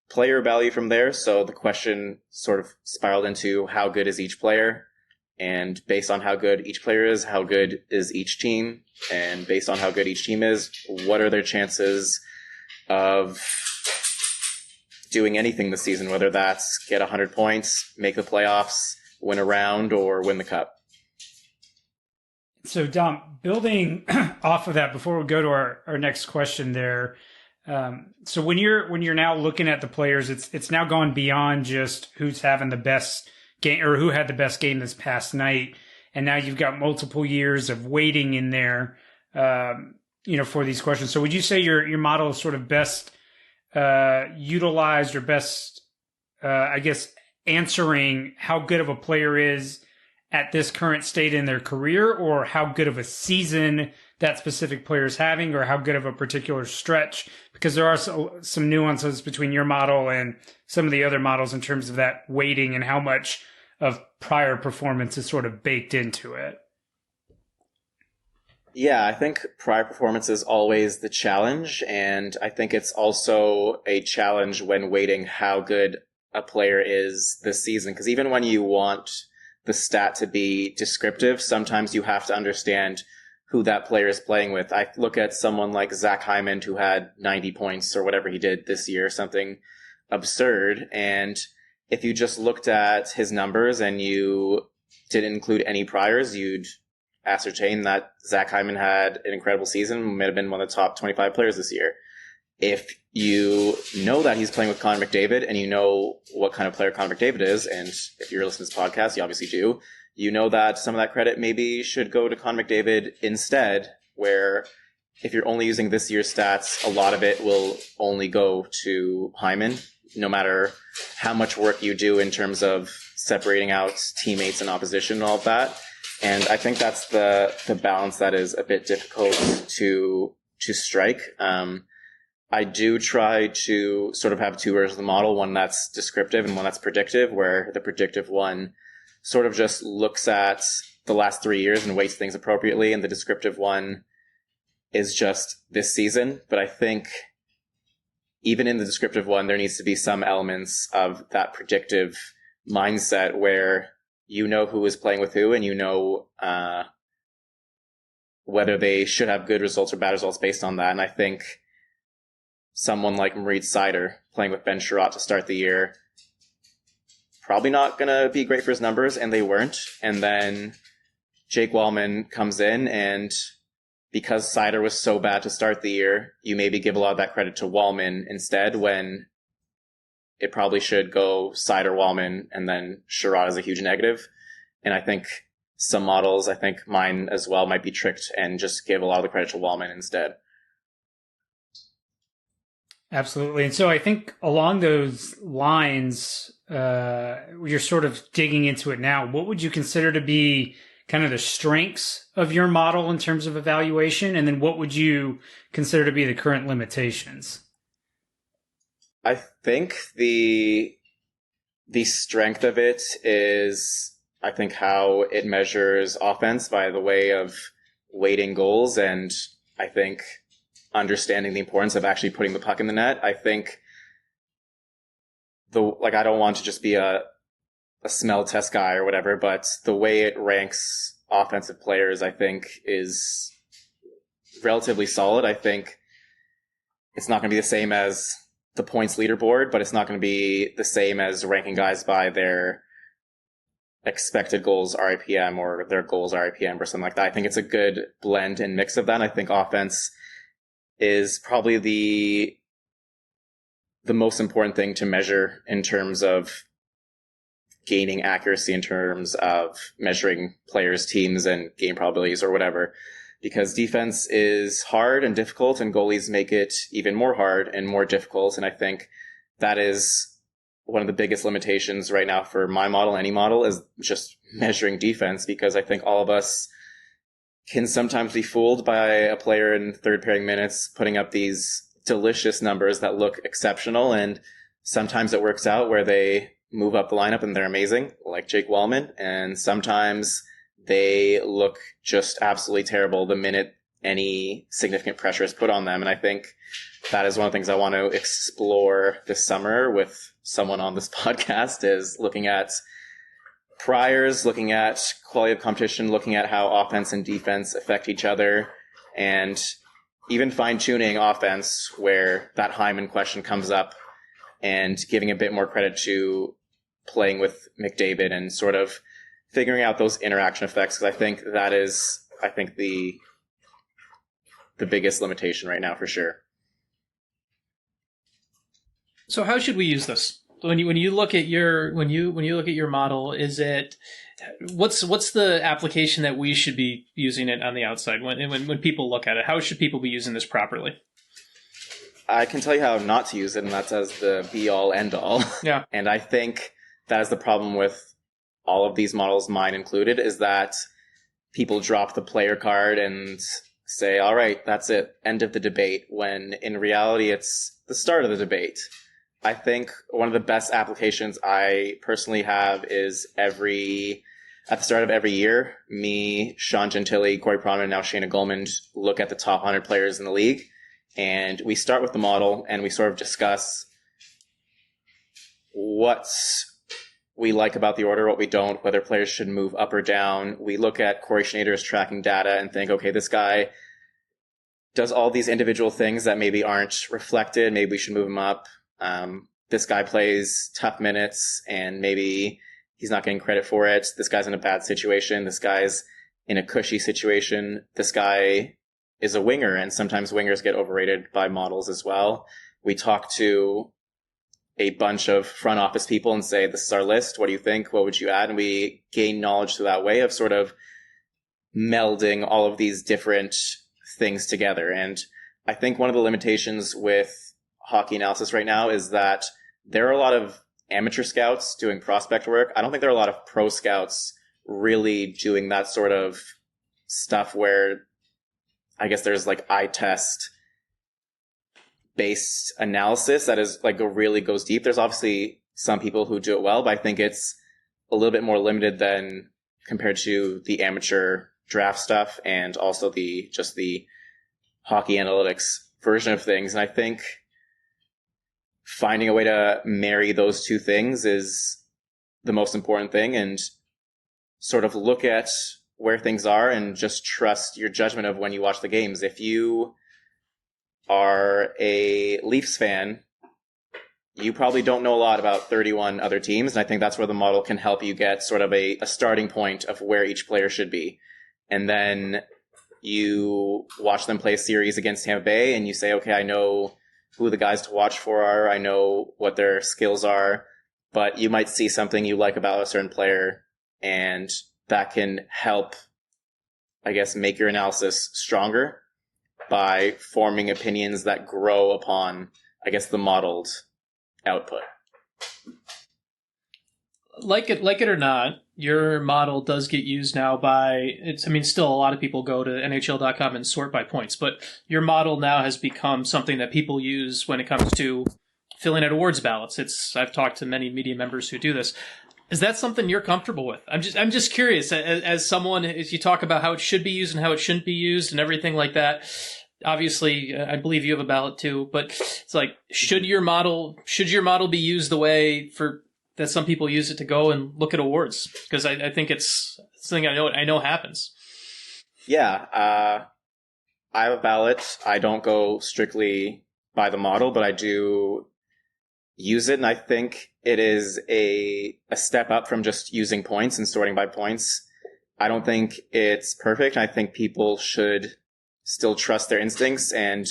player value from there. So the question sort of spiraled into, how good is each player? And based on how good each player is, how good is each team? And based on how good each team is, what are their chances of doing anything this season, whether that's get 100 points, make the playoffs, win a round, or win the cup? So, Dom, building off of that, before we go to our next question there, so when you're now looking at the players, it's now gone beyond just who's having the best game or who had the best game this past night, and now you've got multiple years of waiting in there, for these questions. So, would you say your model is sort of best utilized, or best, answering how good of a player is at this current state in their career, or how good of a season that specific player is having, or how good of a particular stretch? Because there are some nuances between your model and some of the other models in terms of that weighting and how much of prior performance is sort of baked into it. Yeah, I think prior performance is always the challenge, and I think it's also a challenge when weighting how good a player is this season. Because even when you want the stat to be descriptive, sometimes you have to understand who that player is playing with. I look at someone like Zach Hyman, who had 90 points or whatever he did this year, something absurd. And if you just looked at his numbers and you didn't include any priors, you'd ascertain that Zach Hyman had an incredible season, might have been one of the top 25 players this year. If you know that he's playing with Connor McDavid, and you know what kind of player Connor McDavid is, and if you're listening to this podcast, you obviously do, you know that some of that credit maybe should go to Connor McDavid instead, where if you're only using this year's stats, a lot of it will only go to Hyman, no matter how much work you do in terms of separating out teammates and opposition and all of that. And I think that's the balance that is a bit difficult to strike. I do try to sort of have two versions of the model, one that's descriptive and one that's predictive, where the predictive one sort of just looks at the last 3 years and weights things appropriately, and the descriptive one is just this season. But I think even in the descriptive one, there needs to be some elements of that predictive mindset where you know who is playing with who, and you know whether they should have good results or bad results based on that. And I think someone like Moritz Seider playing with Ben Sherratt to start the year, probably not going to be great for his numbers, and they weren't. And then Jake Wallman comes in, and because Seider was so bad to start the year, you maybe give a lot of that credit to Wallman instead, when it probably should go Seider, Wallman, and then Sherratt is a huge negative. And I think some models, I think mine as well, might be tricked and just give a lot of the credit to Wallman instead. Absolutely. And so I think along those lines, you're sort of digging into it now. What would you consider to be kind of the strengths of your model in terms of evaluation? And then what would you consider to be the current limitations? I think the strength of it is, I think, how it measures offense by the way of weighting goals, and I think understanding the importance of actually putting the puck in the net. I think I don't want to just be a smell test guy or whatever, but the way it ranks offensive players, I think, is relatively solid. I think it's not going to be the same as the points leaderboard, but it's not going to be the same as ranking guys by their expected goals RIPM or their goals RIPM or something like that. I think it's a good blend and mix of that. And I think offense is probably the most important thing to measure in terms of gaining accuracy, in terms of measuring players, teams, and game probabilities or whatever. Because defense is hard and difficult, and goalies make it even more hard and more difficult. And I think that is one of the biggest limitations right now for my model, any model, is just measuring defense, because I think all of us can sometimes be fooled by a player in third pairing minutes putting up these delicious numbers that look exceptional, and sometimes it works out where they move up the lineup and they're amazing, like Jake Wallman, and sometimes they look just absolutely terrible the minute any significant pressure is put on them. And I think that is one of the things I want to explore this summer with someone on this podcast, is looking at priors, looking at quality of competition, looking at how offense and defense affect each other, and even fine-tuning offense where that Hyman question comes up, and giving a bit more credit to playing with McDavid and sort of figuring out those interaction effects, because I think that is, the biggest limitation right now for sure. So how should we use this? When you look at your model, is it what's the application that we should be using it on the outside when people look at it? How should people be using this properly? I can tell you how not to use it, and that's as the be all end all. Yeah. And I think that is the problem with all of these models, mine included, is that people drop the player card and say, all right, that's it, end of the debate, when in reality it's the start of the debate. I think one of the best applications I personally have is at the start of every year, me, Sean Gentili, Corey Pronman, and now Shayna Goldman look at the top 100 players in the league, and we start with the model and we sort of discuss what we like about the order, what we don't, whether players should move up or down. We look at Corey Schneider's tracking data and think, okay, this guy does all these individual things that maybe aren't reflected. Maybe we should move him up. This guy plays tough minutes and maybe he's not getting credit for it. This guy's in a bad situation. This guy's in a cushy situation. This guy is a winger, and sometimes wingers get overrated by models as well. We talk to a bunch of front office people and say, this is our list. What do you think? What would you add? And we gain knowledge through that way of sort of melding all of these different things together. And I think one of the limitations with hockey analysis right now is that there are a lot of amateur scouts doing prospect work. I don't think there are a lot of pro scouts really doing that sort of stuff where I guess there's like eye test based analysis that is like really goes deep. There's obviously some people who do it well, but I think it's a little bit more limited than compared to the amateur draft stuff and also the hockey analytics version of things. And I think finding a way to marry those two things is the most important thing, and sort of look at where things are and just trust your judgment of when you watch the games. If you are a Leafs fan, you probably don't know a lot about 31 other teams, and I think that's where the model can help you get sort of a starting point of where each player should be. And then you watch them play a series against Tampa Bay, and you say, okay, I know who the guys to watch for are, I know what their skills are, but you might see something you like about a certain player, and that can help, I guess, make your analysis stronger by forming opinions that grow upon, I guess, the modeled output. Like it or not, your model does get used now by, still a lot of people go to NHL.com and sort by points, but your model now has become something that people use when it comes to filling out awards ballots. I've talked to many media members who do this. Is that something you're comfortable with? I'm just curious, as someone, as you talk about how it should be used and how it shouldn't be used and everything like that. Obviously, I believe you have a ballot too, but it's like, should your model be used the way that some people use it to go and look at awards? Because I think it's something I know happens. Yeah, I have a ballot. I don't go strictly by the model, but I do use it, and I think it is a step up from just using points and sorting by points. I don't think it's perfect. I think people should still trust their instincts and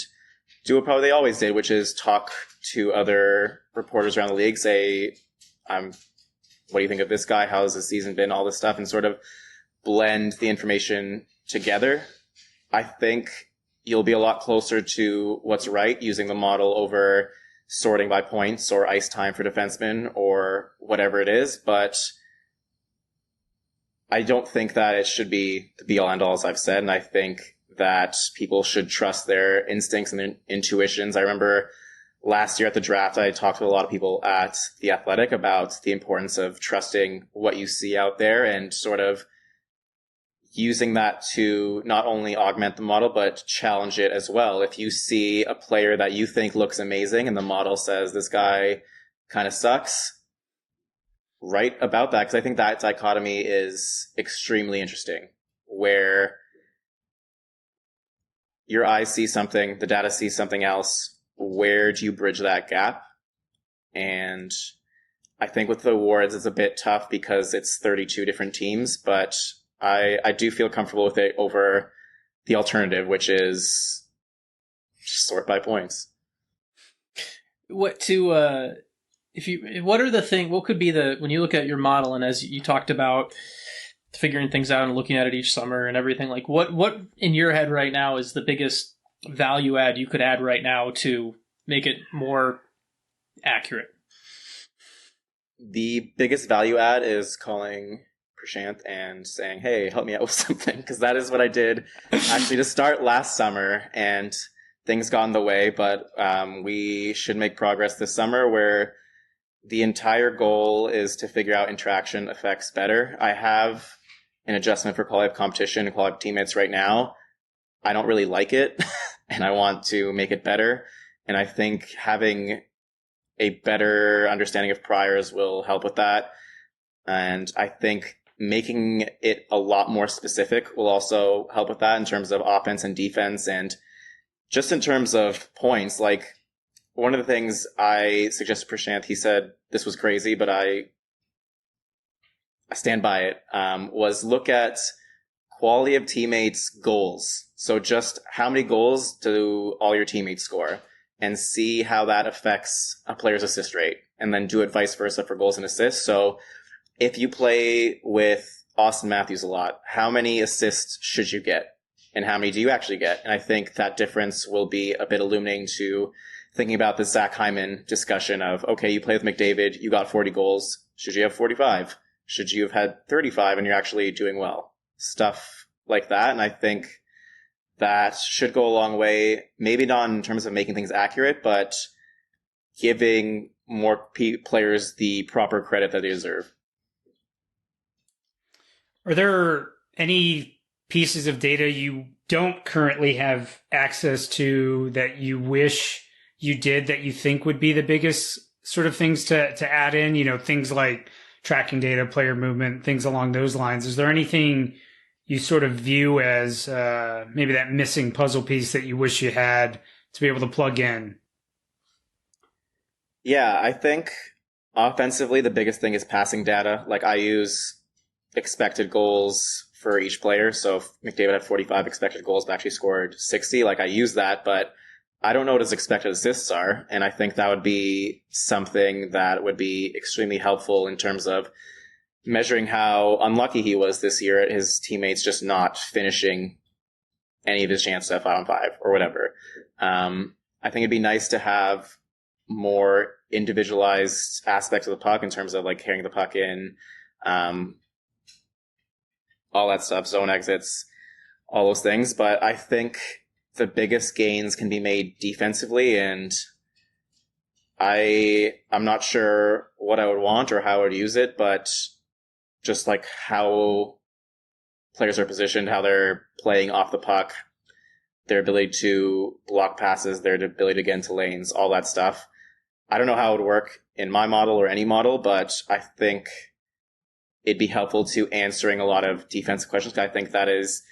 do what probably they always did, which is talk to other reporters around the league, say, what do you think of this guy? How has this season been? All this stuff, and sort of blend the information together. I think you'll be a lot closer to what's right using the model over sorting by points or ice time for defensemen or whatever it is. But I don't think that it should be the be all end all, as I've said. And I think that people should trust their instincts and their intuitions. I remember last year at the draft, I talked to a lot of people at The Athletic about the importance of trusting what you see out there and sort of using that to not only augment the model, but challenge it as well. If you see a player that you think looks amazing and the model says this guy kind of sucks, write about that, because I think that dichotomy is extremely interesting, where your eyes see something, the data sees something else. Where do you bridge that gap? And I think with the awards, it's a bit tough because it's 32 different teams, but I do feel comfortable with it over the alternative, which is sort by points. What could be when you look at your model, and as you talked about figuring things out and looking at it each summer and everything, like what in your head right now is the biggest value add you could add right now to make it more accurate? The biggest value add is calling Prashanth and saying, hey, help me out with something, because that is what I did actually to start last summer, and things got in the way, but we should make progress this summer, where the entire goal is to figure out interaction effects better. I have an adjustment for quality of competition and quality of teammates right now. I don't really like it, and I want to make it better, and I think having a better understanding of priors will help with that. And I think making it a lot more specific will also help with that in terms of offense and defense, and just in terms of points. Like, one of the things I suggested Prashanth, he said this was crazy, but I stand by it, was look at quality of teammates' goals. So just how many goals do all your teammates score, and see how that affects a player's assist rate, and then do it vice versa for goals and assists. So if you play with Austin Matthews a lot, how many assists should you get? And how many do you actually get? And I think that difference will be a bit illuminating to thinking about the Zach Hyman discussion of, okay, you play with McDavid, you got 40 goals. Should you have 45? Should you have had 35 and you're actually doing well? Stuff like that. And I think that should go a long way, maybe not in terms of making things accurate, but giving more players the proper credit that they deserve. Are there any pieces of data you don't currently have access to that you wish you did, that you think would be the biggest sort of things to add in? You know, things like tracking data, player movement, things along those lines. Is there anything you sort of view as maybe that missing puzzle piece that you wish you had to be able to plug in? Yeah, I think offensively, the biggest thing is passing data. Like, I use expected goals for each player. So if McDavid had 45 expected goals but actually scored 60, like, I use that, but I don't know what his expected assists are. And I think that would be something that would be extremely helpful in terms of measuring how unlucky he was this year at his teammates just not finishing any of his chances at 5-on-5 or whatever. I think it'd be nice to have more individualized aspects of the puck in terms of like carrying the puck in, all that stuff, zone exits, all those things. But I think the biggest gains can be made defensively, and I'm not sure what I would want or how I would use it, but just like how players are positioned, how they're playing off the puck, their ability to block passes, their ability to get into lanes, all that stuff. I don't know how it would work in my model or any model, but I think it'd be helpful to answering a lot of defensive questions. I think that is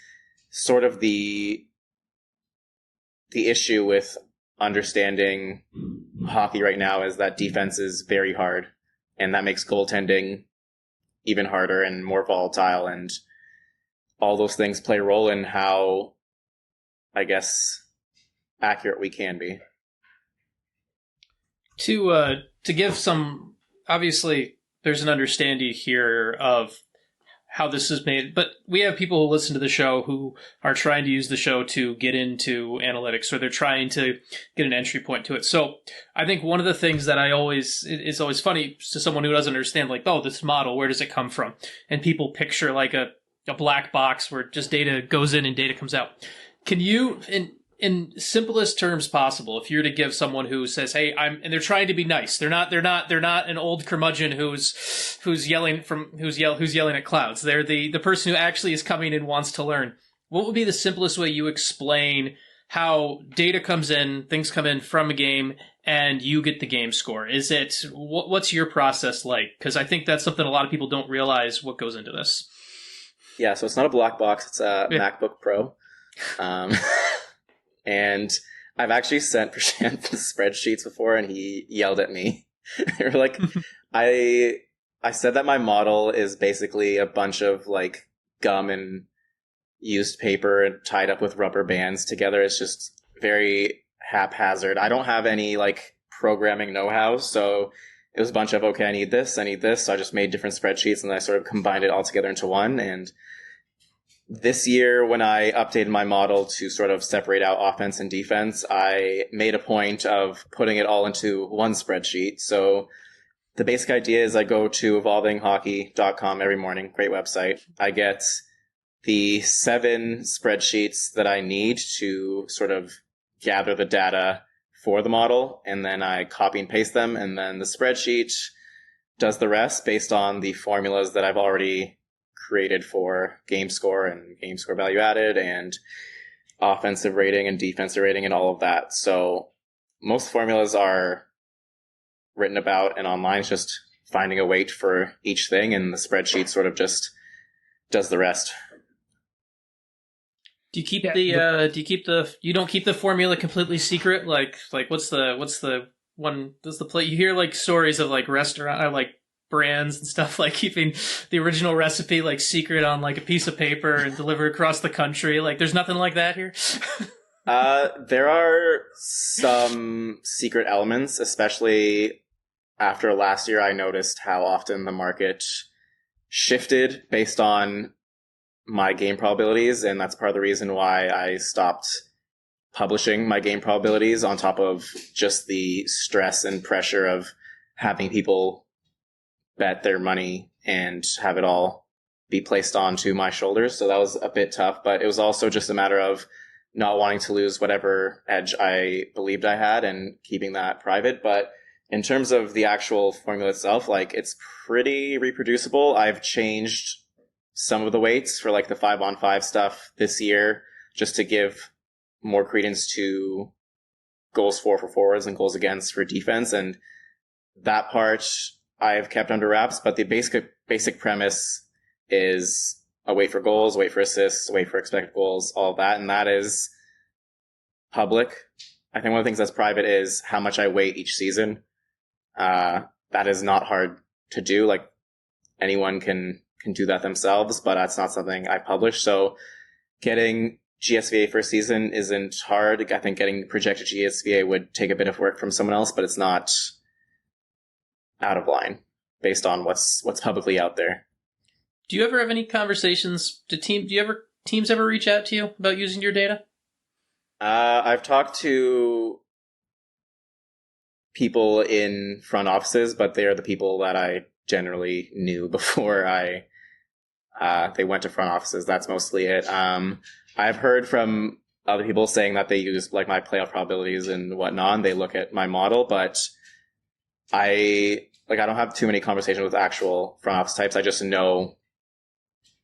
sort of the issue with understanding hockey right now, is that defense is very hard, and that makes goaltending even harder and more volatile, and all those things play a role in how, I guess, accurate we can be. To give some, obviously there's an understanding here of how this is made, but we have people who listen to the show who are trying to use the show to get into analytics, or they're trying to get an entry point to it. So I think one of the things that is always funny to someone who doesn't understand, like, oh, this model, where does it come from? And people picture like a black box where just data goes in and data comes out. Can you, in simplest terms possible, if you're to give someone who says, "Hey, and they're trying to be nice. They're not an old curmudgeon who's yelling at clouds. They're the person who actually is coming and wants to learn." What would be the simplest way you explain how data comes in, things come in from a game, and you get the game score? Is it, what's your process like? Because I think that's something a lot of people don't realize what goes into this. Yeah, so it's not a black box. It's a MacBook Pro. And I've actually sent Prashanth the spreadsheets before, and he yelled at me. They were like, I said that my model is basically a bunch of like gum and used paper and tied up with rubber bands together. It's just very haphazard. I don't have any like programming know-how, so it was a bunch of, okay, I need this. So I just made different spreadsheets, and I sort of combined it all together into one. And this year, when I updated my model to sort of separate out offense and defense, I made a point of putting it all into one spreadsheet. So the basic idea is I go to evolvinghockey.com every morning, great website. I get the 7 spreadsheets that I need to sort of gather the data for the model, and then I copy and paste them, and then the spreadsheet does the rest based on the formulas that I've already created for game score and game score value added and offensive rating and defensive rating and all of that. So most formulas are written about and online. It's just finding a weight for each thing, and the spreadsheet sort of just does the rest. Do you keep you don't keep the formula completely secret? Like what's the one, does the play, you hear like stories of like restaurant, like brands and stuff, like keeping the original recipe like secret on like a piece of paper and delivered across the country. Like, there's nothing like that here. There are some secret elements, especially after last year. I noticed how often the market shifted based on my game probabilities, and that's part of the reason why I stopped publishing my game probabilities, on top of just the stress and pressure of having people bet their money and have it all be placed onto my shoulders. So that was a bit tough, but it was also just a matter of not wanting to lose whatever edge I believed I had and keeping that private. But in terms of the actual formula itself, like, it's pretty reproducible. I've changed some of the weights for like the 5-on-5 stuff this year just to give more credence to goals for forwards and goals against for defense. And that part I've kept under wraps, but the basic premise is a weight for goals, weight for assists, weight for expected goals, all of that. And that is public. I think one of the things that's private is how much I weight each season. That is not hard to do. Like, anyone can do that themselves, but that's not something I publish. So getting GSVA for a season isn't hard. I think getting projected GSVA would take a bit of work from someone else, but it's not out of line based on what's publicly out there. Do you ever have any conversations? Teams ever reach out to you about using your data? I've talked to people in front offices, but they are the people that I generally knew before they went to front offices. That's mostly it. I've heard from other people saying that they use like my playoff probabilities and whatnot, and they look at my model, but I don't have too many conversations with actual front office types. I just know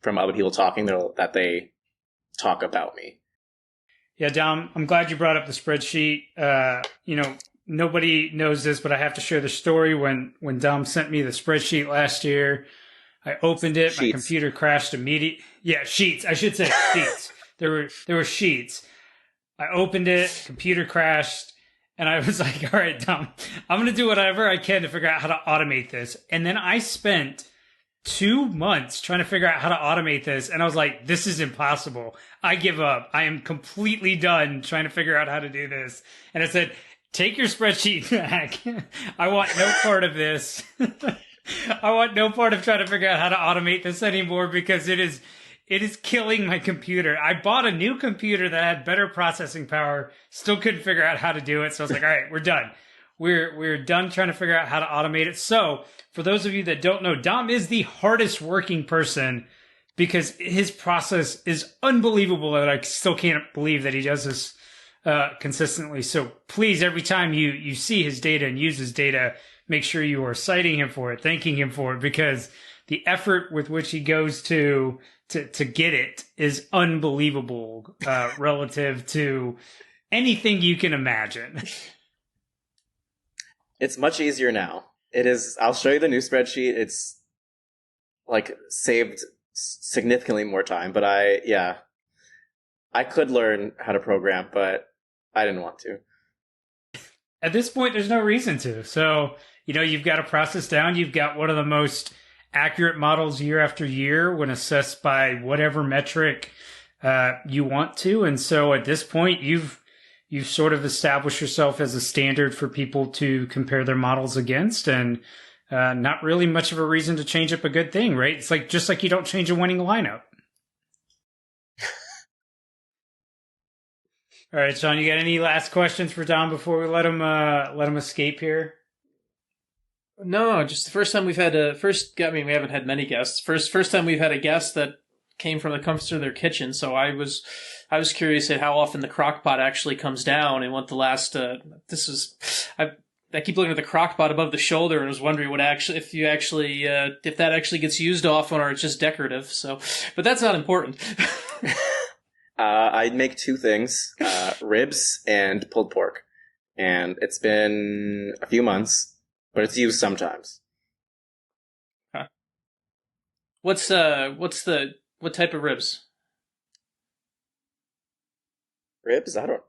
from other people talking that they talk about me. Yeah, Dom, I'm glad you brought up the spreadsheet. Nobody knows this, but I have to share the story. When Dom sent me the spreadsheet last year, I opened it. Sheets. My computer crashed immediately. Yeah, sheets. I should say sheets. There were sheets. I opened it, computer crashed, and I was like, all right, Dom, I'm going to do whatever I can to figure out how to automate this. And then I spent 2 months trying to figure out how to automate this. And I was like, this is impossible. I give up. I am completely done trying to figure out how to do this. And I said, take your spreadsheet back. I want no part of this. I want no part of trying to figure out how to automate this anymore because it is killing my computer. I bought a new computer that had better processing power. Still couldn't figure out how to do it. So I was like, all right, we're done. We're done trying to figure out how to automate it. So for those of you that don't know, Dom is the hardest working person because his process is unbelievable, and I still can't believe that he does this consistently. So please, every time you see his data and use his data, make sure you are citing him for it, thanking him for it, because the effort with which he goes to get it is unbelievable relative to anything you can imagine. It's much easier now. It is. I'll show you the new spreadsheet. It's like saved significantly more time, but I could learn how to program, but I didn't want to. At this point, there's no reason to. So, you've got a process down. You've got one of the most accurate models year after year when assessed by whatever metric you want to. And so at this point, you've sort of established yourself as a standard for people to compare their models against, and not really much of a reason to change up a good thing, right? It's like just like you don't change a winning lineup. All right, Sean, you got any last questions for Dom before we let him escape here? No, just the first time we've had we haven't had many guests. First time we've had a guest that came from the comfort of their kitchen. So I was curious at how often the crock pot actually comes down and what the last, I keep looking at the crock pot above the shoulder and was wondering if that actually gets used often or it's just decorative. So, but that's not important. I make two things, ribs and pulled pork. And it's been a few months, but it's used sometimes. Huh. What type of ribs? Ribs? I don't.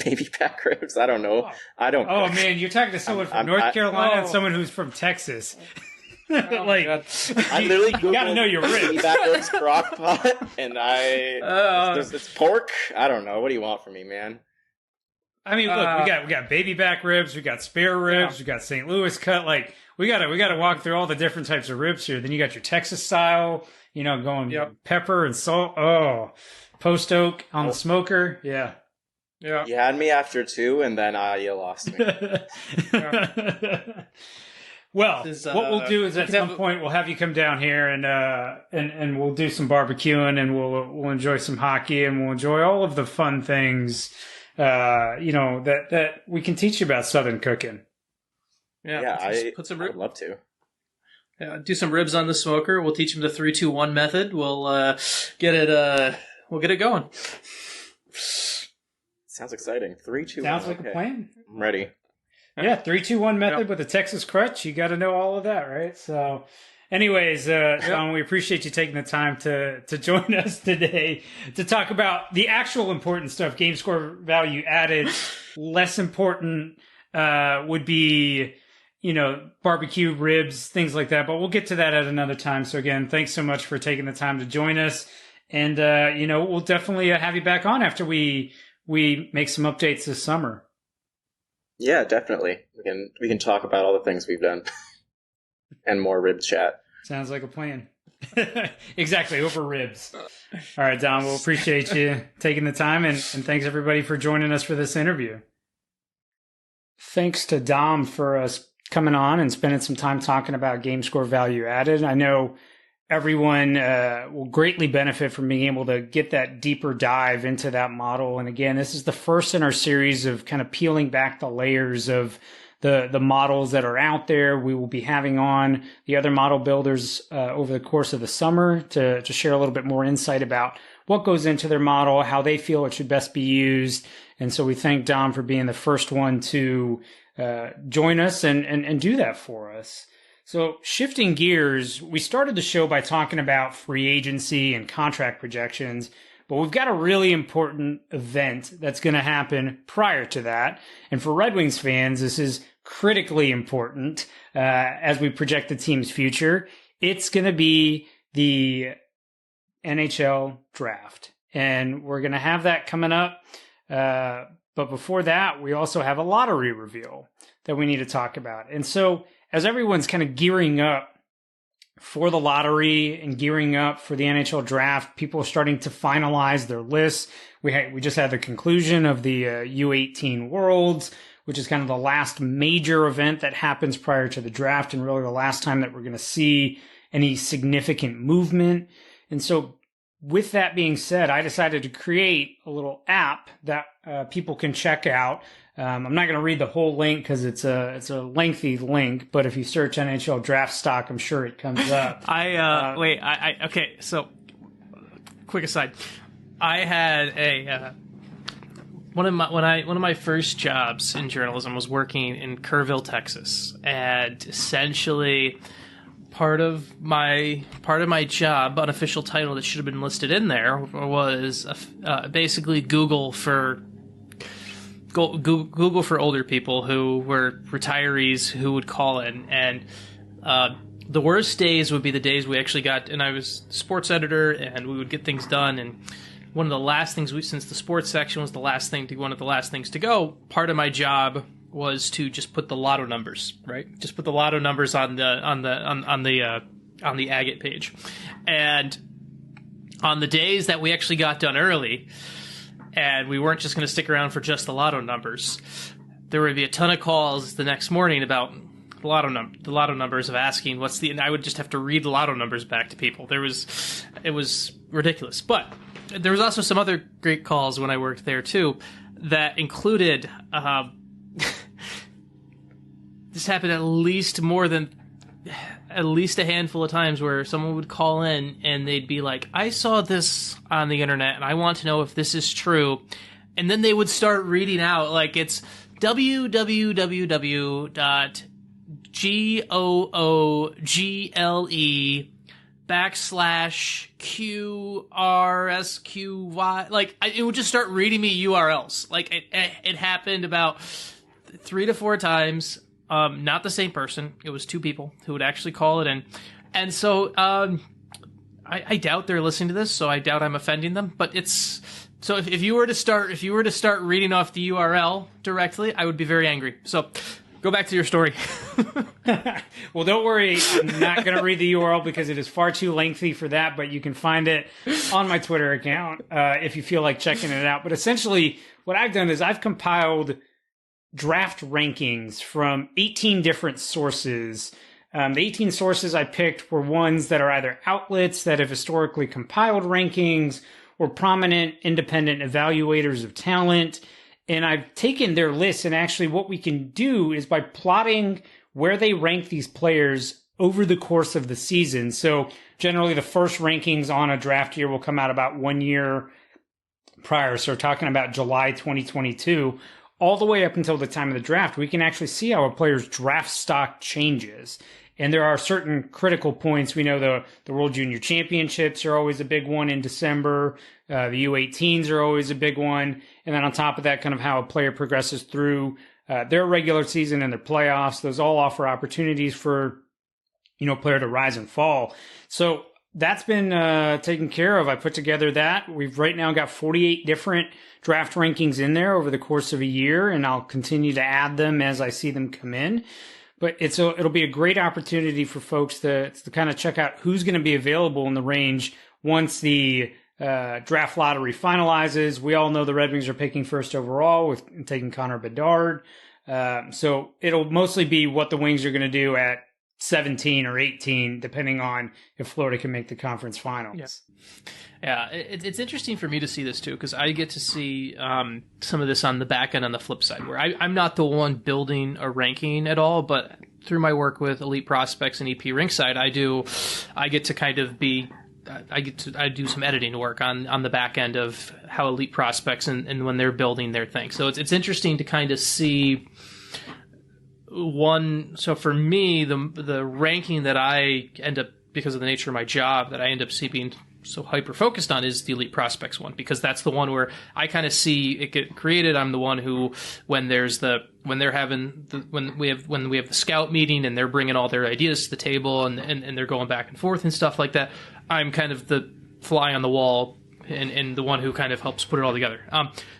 Baby back ribs? I don't know. Oh. I don't. Oh man, you're talking to someone from North Carolina and someone who's from Texas. Like, I literally you gotta know your ribs. Baby back ribs crock pot, and it's pork. I don't know. What do you want from me, man? I mean, look, we got baby back ribs, we got spare ribs, we got St. Louis cut. Like, we gotta walk through all the different types of ribs here. Then you got your Texas style, going pepper and salt. Oh, post oak on the smoker. Yeah. Yeah. You had me after two, and then you lost me. Well, what we'll do is at some point we'll have you come down here and we'll do some barbecuing and we'll enjoy some hockey and we'll enjoy all of the fun things, that we can teach you about Southern cooking. Yeah, I would love to. Yeah, do some ribs on the smoker. We'll teach them the 3-2-1 method. We'll get it going. Sounds exciting. 3-2-1. Sounds like a plan. I'm ready. Yeah, 3-2-1 method with a Texas crutch. You got to know all of that, right? So, anyways, Sean, we appreciate you taking the time to join us today to talk about the actual important stuff. Game score value added. Less important would be, barbecue, ribs, things like that. But we'll get to that at another time. So again, thanks so much for taking the time to join us. And, we'll definitely have you back on after we make some updates this summer. Yeah, definitely. We can talk about all the things we've done and more rib chat. Sounds like a plan. Exactly, over ribs. All right, Dom, we'll appreciate you taking the time, and thanks everybody for joining us for this interview. Thanks to Dom for us coming on and spending some time talking about game score value added. I know everyone will greatly benefit from being able to get that deeper dive into that model. And again, this is the first in our series of kind of peeling back the layers of the models that are out there. We will be having on the other model builders over the course of the summer to share a little bit more insight about what goes into their model, how they feel it should best be used. And so we thank Dom for being the first one to join us and do that for us. So shifting gears, we started the show by talking about free agency and contract projections, but we've got a really important event that's going to happen prior to that. And for Red Wings fans, this is critically important as we project the team's future. It's going to be the NHL draft, and we're going to have that coming up. But before that, we also have a lottery reveal that we need to talk about. And so as everyone's kind of gearing up for the lottery and gearing up for the NHL draft, people are starting to finalize their lists. We just had the conclusion of the U18 Worlds, which is kind of the last major event that happens prior to the draft and really the last time that we're going to see any significant movement. And so with that being said, I decided to create a little app that people can check out. I'm not going to read the whole link because it's a lengthy link, but if you search NHL draft stock, I'm sure it comes up. Okay. So, quick aside, I had one of my first jobs in journalism was working in Kerrville, Texas, and essentially part of my job, unofficial title that should have been listed in there, was basically Google for older people who were retirees who would call in. And the worst days would be the days we actually got, and I was sports editor, and we would get things done. And one of the last things since the sports section was one of the last things to go, part of my job was to just put the lotto numbers, right? Just put the lotto numbers on the agate page. And on the days that we actually got done early, and we weren't just going to stick around for just the lotto numbers, there would be a ton of calls the next morning about the lotto numbers of asking and I would just have to read the lotto numbers back to people. It was ridiculous. But there was also some other great calls when I worked there too that included this happened at least a handful of times where someone would call in and they'd be like, I saw this on the internet and I want to know if this is true. And then they would start reading out like it's www.google/QRSQY. Like it would just start reading me URLs. Like it happened about 3 to 4 times. Not the same person. It was 2 people who would actually call it in. And so I doubt they're listening to this, so I doubt I'm offending them. But it's so if you were to start reading off the URL directly, I would be very angry. So go back to your story. Well, don't worry. I'm not going to read the URL because it is far too lengthy for that, but you can find it on my Twitter account if you feel like checking it out. But essentially, what I've done is I've compiled draft rankings from 18 different sources. The 18 sources I picked were ones that are either outlets that have historically compiled rankings or prominent independent evaluators of talent. And I've taken their lists, and actually what we can do is by plotting where they rank these players over the course of the season. So generally the first rankings on a draft year will come out about 1 year prior. So we're talking about July 2022, all the way up until the time of the draft. We can actually see how a player's draft stock changes. And there are certain critical points. We know the World Junior Championships are always a big one in December. The U18s are always a big one. And then on top of that, kind of how a player progresses through their regular season and their playoffs. Those all offer opportunities for, a player to rise and fall. So that's been taken care of. I put together that. We've right now got 48 different draft rankings in there over the course of a year, and I'll continue to add them as I see them come in. But it'll be a great opportunity for folks to kind of check out who's going to be available in the range once the draft lottery finalizes. We all know the Red Wings are picking first overall with taking Connor Bedard. So it'll mostly be what the Wings are going to do at 17 or 18, depending on if Florida can make the conference finals. Yeah, it's interesting for me to see this too, because I get to see some of this on the back end on the flip side, where I'm not the one building a ranking at all, but through my work with Elite Prospects and EP Rinkside, I get to kind of I do some editing work on the back end of how Elite Prospects and when they're building their thing. So it's interesting to kind of see so for me, the ranking that I end up, because of the nature of my job, that I end up being so hyper focused on is the Elite Prospects one, because that's the one where I kind of see it get created. I'm the one who, when we have the scout meeting and they're bringing all their ideas to the table and they're going back and forth and stuff like that, I'm kind of the fly on the wall and the one who kind of helps put it all together.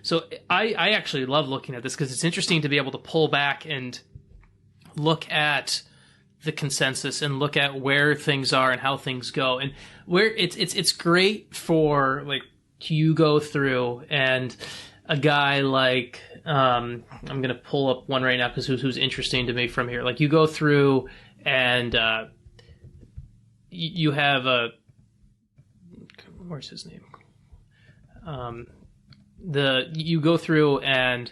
So I actually love looking at this, because it's interesting to be able to pull back and look at the consensus and look at where things are and how things go, and where it's great for, like, you go through and a guy like I'm gonna pull up one right now because who's interesting to me from here. Like, you go through and you have where's his name? You go through, and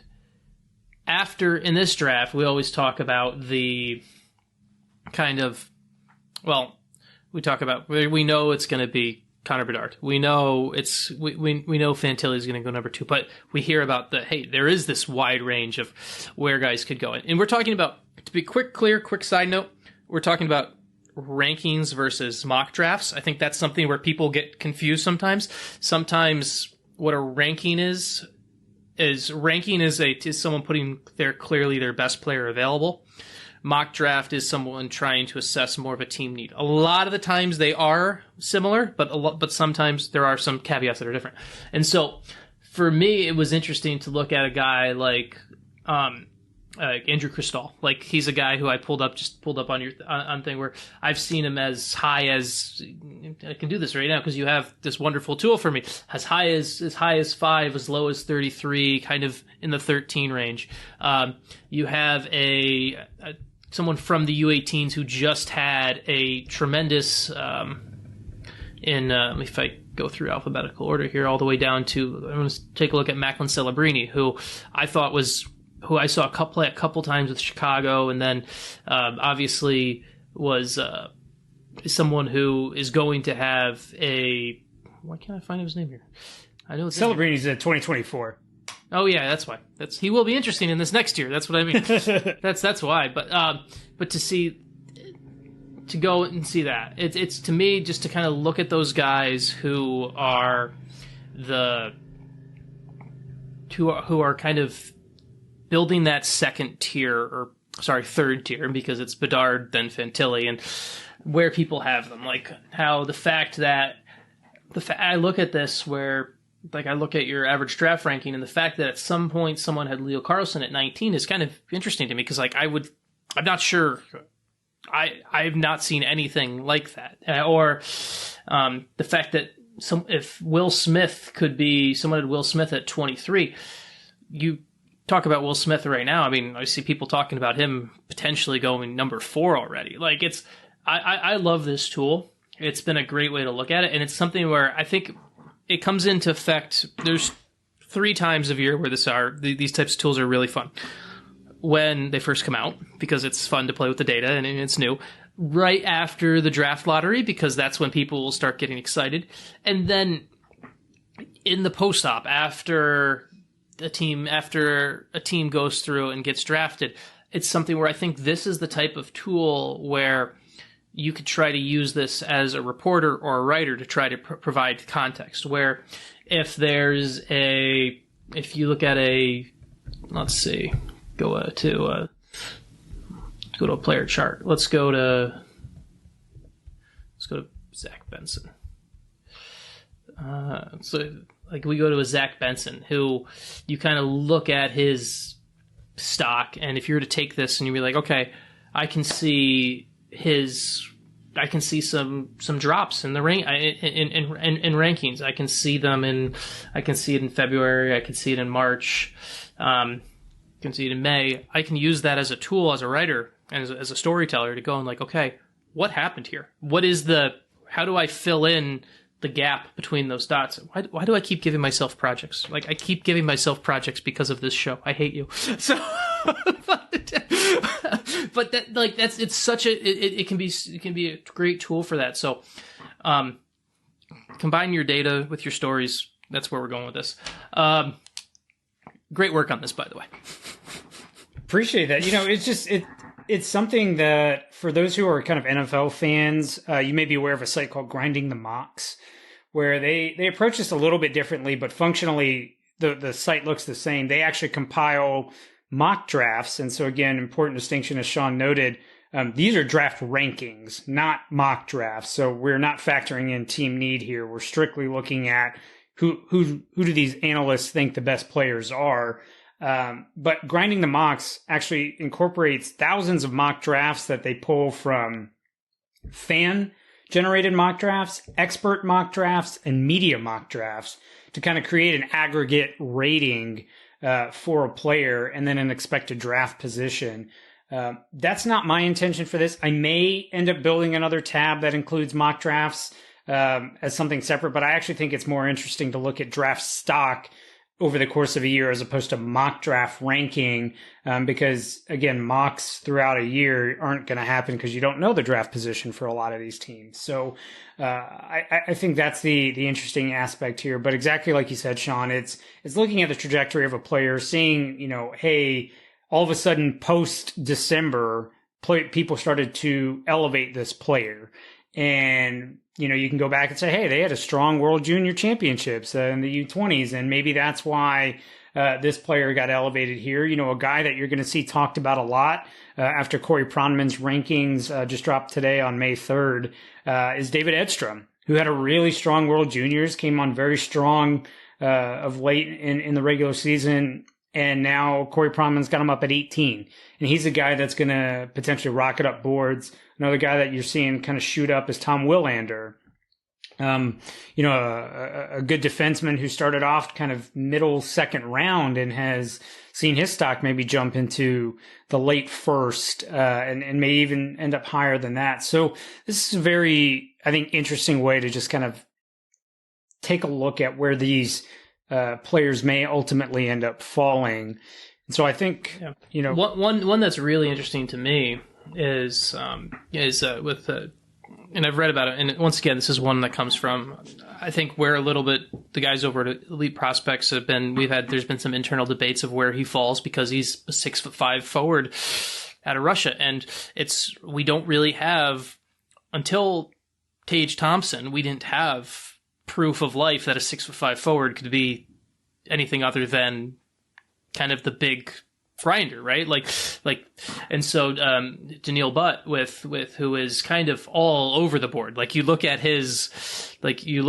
after, in this draft, we always talk about the kind of, we know it's going to be Connor Bedard. We know we know Fantilli is going to go number 2, but we hear about there is this wide range of where guys could go. And we're talking about, to be quick side note, we're talking about rankings versus mock drafts. I think that's something where people get confused sometimes. Sometimes what a ranking is someone putting clearly their best player available. Mock draft is someone trying to assess more of a team need. A lot of the times they are similar, but sometimes there are some caveats that are different. And so for me, it was interesting to look at a guy like Andrew Cristall. Like, he's a guy who I pulled up on thing, where I've seen him as high as, I can do this right now because you have this wonderful tool for me, as high as 5, as low as 33, kind of in the 13 range. You have someone from the U18s who just had a tremendous if I go through alphabetical order here all the way down to, I'm going to take a look at Macklin Celebrini, who I saw play a couple times with Chicago, and then obviously was someone who is going to have why can't I find his name here? I know it's Celebrini's in 2024. Oh yeah, that's why. He will be interesting in this next year. That's what I mean. that's why. But to go and see that, it's to me, just to kind of look at those guys who are kind of building that third tier, because it's Bedard, then Fantilli, and where people have them. Like, how the fact that I look at this where, like, I look at your average draft ranking, and the fact that at some point someone had Leo Carlsson at 19 is kind of interesting to me, because, like, I'm not sure. I've not seen anything like that. Or the fact that if Will Smith could be, someone had Will Smith at 23, talk about Will Smith right now. I mean, I see people talking about him potentially going number 4 already. Like, I love this tool. It's been a great way to look at it, and it's something where I think it comes into effect. There's 3 times of year where these types of tools are really fun. When they first come out, because it's fun to play with the data and it's new. Right after the draft lottery, because that's when people will start getting excited. And then in the post-op, after a team goes through and gets drafted, it's something where I think this is the type of tool where you could try to use this as a reporter or a writer to try to provide context. Where if you look at let's see, go to a player chart. Let's go to Zach Benson. So like we go to a Zach Benson, who you kind of look at his stock, and if you were to take this and you'd be like, okay, I can see some drops in the in rankings. I can see it in February. I can see it in March. I can see it in May. I can use that as a tool, as a writer, and as a storyteller to go and like, okay, what happened here? How do I fill in the gap between those dots? Why do I keep giving myself projects? Like, I keep giving myself projects because of this show. I hate you. So, but it can be a great tool for that. So, combine your data with your stories. That's where we're going with this. Great work on this, by the way. Appreciate that. It's something that for those who are kind of NFL fans, you may be aware of a site called Grinding the Mocks, where they approach this a little bit differently, but functionally the site looks the same. They actually compile mock drafts. And so again, important distinction, as Sean noted, these are draft rankings, not mock drafts. So we're not factoring in team need here. We're strictly looking at who do these analysts think the best players are. But Grinding the Mocks actually incorporates thousands of mock drafts that they pull from fan-generated mock drafts, expert mock drafts, and media mock drafts to kind of create an aggregate rating for a player and then an expected draft position. That's not my intention for this. I may end up building another tab that includes mock drafts as something separate, but I actually think it's more interesting to look at draft stock over the course of a year as opposed to mock draft ranking, because again, mocks throughout a year aren't going to happen because you don't know the draft position for a lot of these teams. So I think that's the interesting aspect here. But exactly like you said, Sean, it's looking at the trajectory of a player, seeing, hey, all of a sudden post December, people started to elevate this player. And, you can go back and say, hey, they had a strong World Junior Championships in the U20s, and maybe that's why this player got elevated here. A guy that you're going to see talked about a lot after Corey Pronman's rankings just dropped today on May 3rd is David Edstrom, who had a really strong World Juniors, came on very strong of late in the regular season. And now Corey Pronman's got him up at 18. And he's a guy that's going to potentially rocket up boards. Another guy that you're seeing kind of shoot up is Tom Willander. A good defenseman who started off kind of middle second round and has seen his stock maybe jump into the late first and may even end up higher than that. So this is a very, I think, interesting way to just kind of take a look at where these players may ultimately end up falling. And so I think, one that's really interesting to me is with and I've read about it, and once again, this is one that comes from, I think, where a little bit the guys over at Elite Prospects have been. There's been some internal debates of where he falls because he's a 6'5" forward out of Russia, and we don't really have, until Tage Thompson, we didn't have proof of life that a 6'5" forward could be anything other than kind of the big grinder, right? And so Daniil Butt with who is kind of all over the board. Like you look at his, I just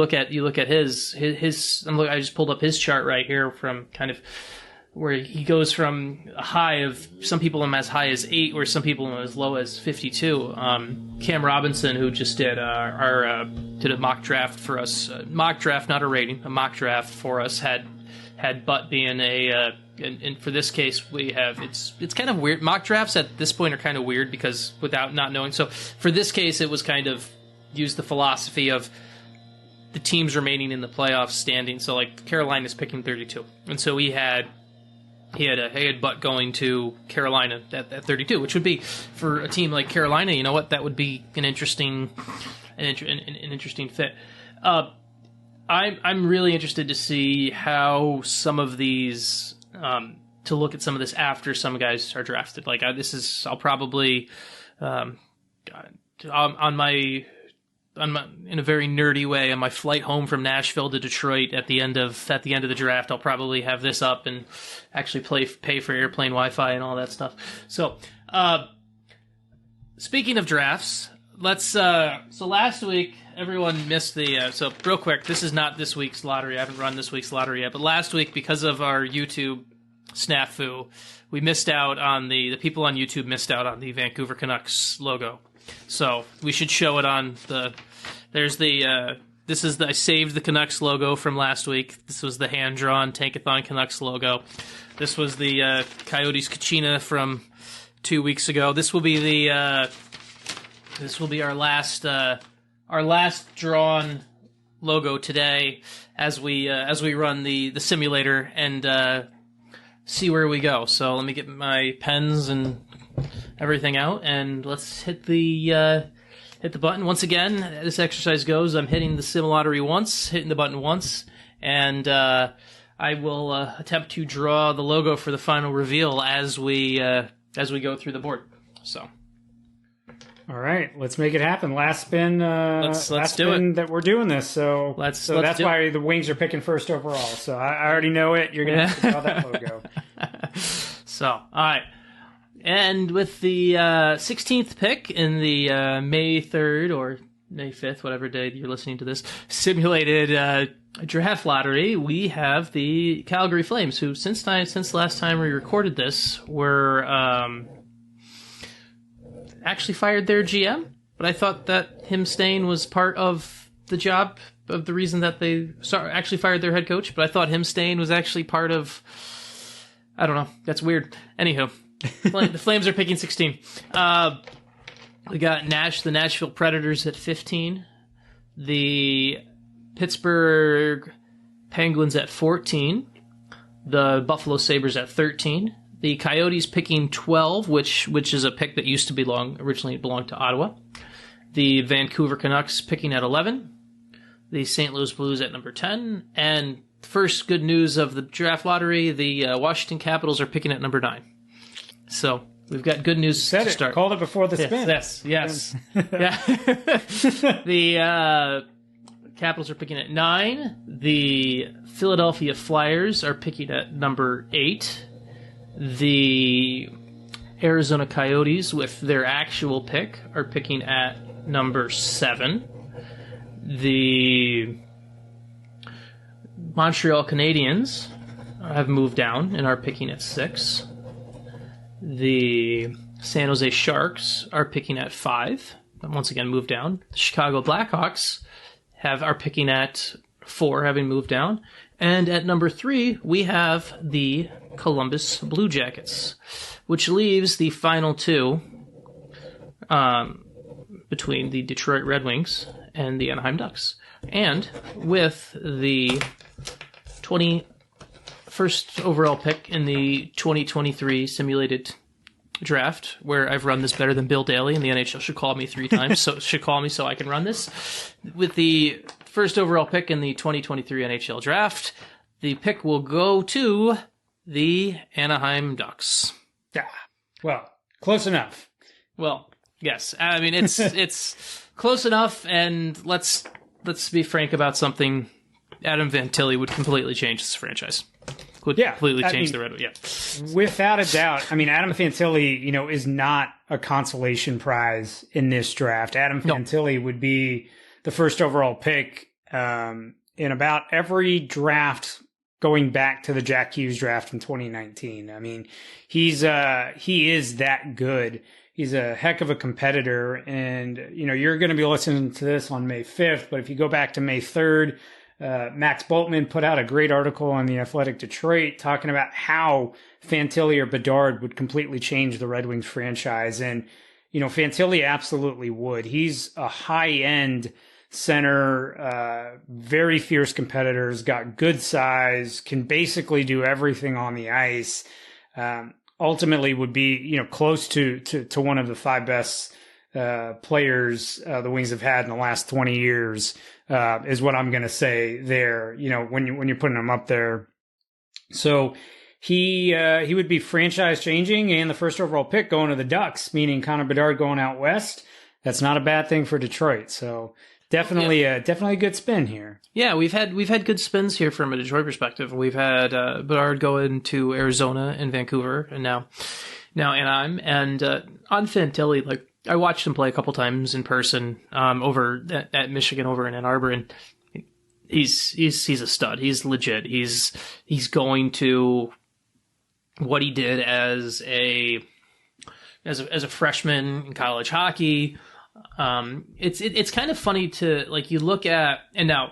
pulled up his chart right here from kind of where he goes from a high of some people him as high as 8, or some people him as low as 52. Cam Robinson, who just did did a mock draft for us, mock draft, not a rating, a mock draft for us, had had Butt being and for this case we have it's kind of weird. Mock drafts at this point are kind of weird because without not knowing. So for this case, it was kind of used the philosophy of the teams remaining in the playoff standing. So like Carolina's picking 32, and so he had Butt going to Carolina at 32, which would be for a team like Carolina. You know what? That would be an interesting fit. I'm really interested to see how some of these to look at some of this after some guys are drafted. Like I'll probably in a very nerdy way on my flight home from Nashville to Detroit at the end of the draft. I'll probably have this up and actually pay for airplane Wi-Fi and all that stuff. So, speaking of drafts, so last week everyone missed so real quick, this is not this week's lottery. I haven't run this week's lottery yet, but last week, because of our YouTube snafu, we missed out on the people on YouTube missed out on the Vancouver Canucks logo. So we should show it on I saved the Canucks logo from last week. This was the hand-drawn Tankathon Canucks logo. This was the Coyotes Kachina from 2 weeks ago. This will be our last drawn logo today as we run the simulator and see where we go. So let me get my pens and everything out, and let's hit the button. Once again, this exercise goes, I'm hitting the sim lottery once, hitting the button once, and I will attempt to draw the logo for the final reveal as we go through the board. So, all right, let's make it happen. Last spin. Let's last do spin it. that we're doing this. So let's that's why the Wings are picking first overall. So I already know it. You're gonna have to draw that logo. So, all right. And with the 16th pick in the May 3rd or May 5th, whatever day you're listening to this, simulated draft lottery, we have the Calgary Flames, who since last time we recorded this were actually fired their GM. But I thought that him staying was part of the job, of the reason that they actually fired their head coach. But I thought him staying was actually part of, I don't know. That's weird. Anywho. The Flames are picking 16. We got the Nashville Predators at 15. The Pittsburgh Penguins at 14. The Buffalo Sabres at 13. The Coyotes picking 12, which is a pick that used to originally belonged to Ottawa. The Vancouver Canucks picking at 11. The St. Louis Blues at number 10. And first good news of the draft lottery, the Washington Capitals are picking at number 9. So we've got good news to start. Called it before the spin. Yes. Yeah. The Capitals are picking at 9. The Philadelphia Flyers are picking at number 8. The Arizona Coyotes, with their actual pick, are picking at number 7. The Montreal Canadiens have moved down and are picking at 6. The San Jose Sharks are picking at 5. Once again, moved down. The Chicago Blackhawks are picking at 4, having moved down. And at number 3, we have the Columbus Blue Jackets, which leaves the final 2 between the Detroit Red Wings and the Anaheim Ducks. And with the 21st overall pick in the 2023 simulated draft, where I've run this better than Bill Daly, and the NHL should call me 3 times, so I can run this. With the first overall pick in the 2023 NHL draft, the pick will go to the Anaheim Ducks. Yeah. Well, close enough. Well, yes. I mean, it's close enough, and let's be frank about something. Adam Fantilli would completely change this franchise. Completely change the Red Wings. Yeah. Without a doubt. I mean, Adam Fantilli, is not a consolation prize in this draft. Adam Fantilli would be the first overall pick in about every draft going back to the Jack Hughes draft in 2019. I mean, he is that good. He's a heck of a competitor, and you're going to be listening to this on May 5th, but if you go back to May 3rd, Max Bultman put out a great article on the Athletic Detroit talking about how Fantilli or Bedard would completely change the Red Wings franchise. And, Fantilli absolutely would. He's a high-end center, very fierce competitors, got good size, can basically do everything on the ice. Ultimately would be, close to one of the 5 best players the Wings have had in the last 20 years, is what I'm going to say there, when you're putting him up there. So he would be franchise changing and the first overall pick going to the Ducks, meaning Connor Bedard going out west. That's not a bad thing for Detroit. So definitely a good spin here. Yeah, we've had good spins here from a Detroit perspective. We've had Bedard going to Arizona and Vancouver, and now Anaheim. And on Fantilli, like, I watched him play a couple times in person over at Michigan, over in Ann Arbor, and he's a stud. He's legit. He's going to what he did as a freshman in college hockey. It's kind of funny to, like, you look at, and now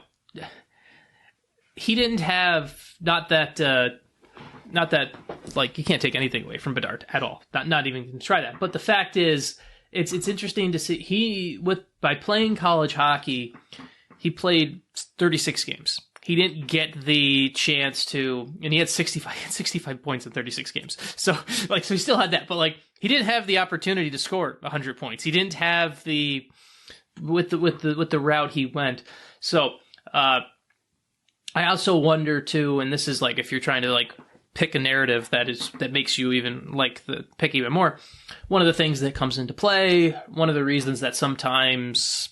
he didn't have not that like, you can't take anything away from Bedard at all. Not even try that. But the fact is, it's interesting to see by playing college hockey, he played 36 games. He didn't get the chance to, and he had 65 points in 36 games. So he still had that, but like, he didn't have the opportunity to score 100 points. He didn't have with the route he went. So, I also wonder too, and this is like, if you're trying to like pick a narrative that makes you even like the pick even more, one of the things that comes into play, one of the reasons that sometimes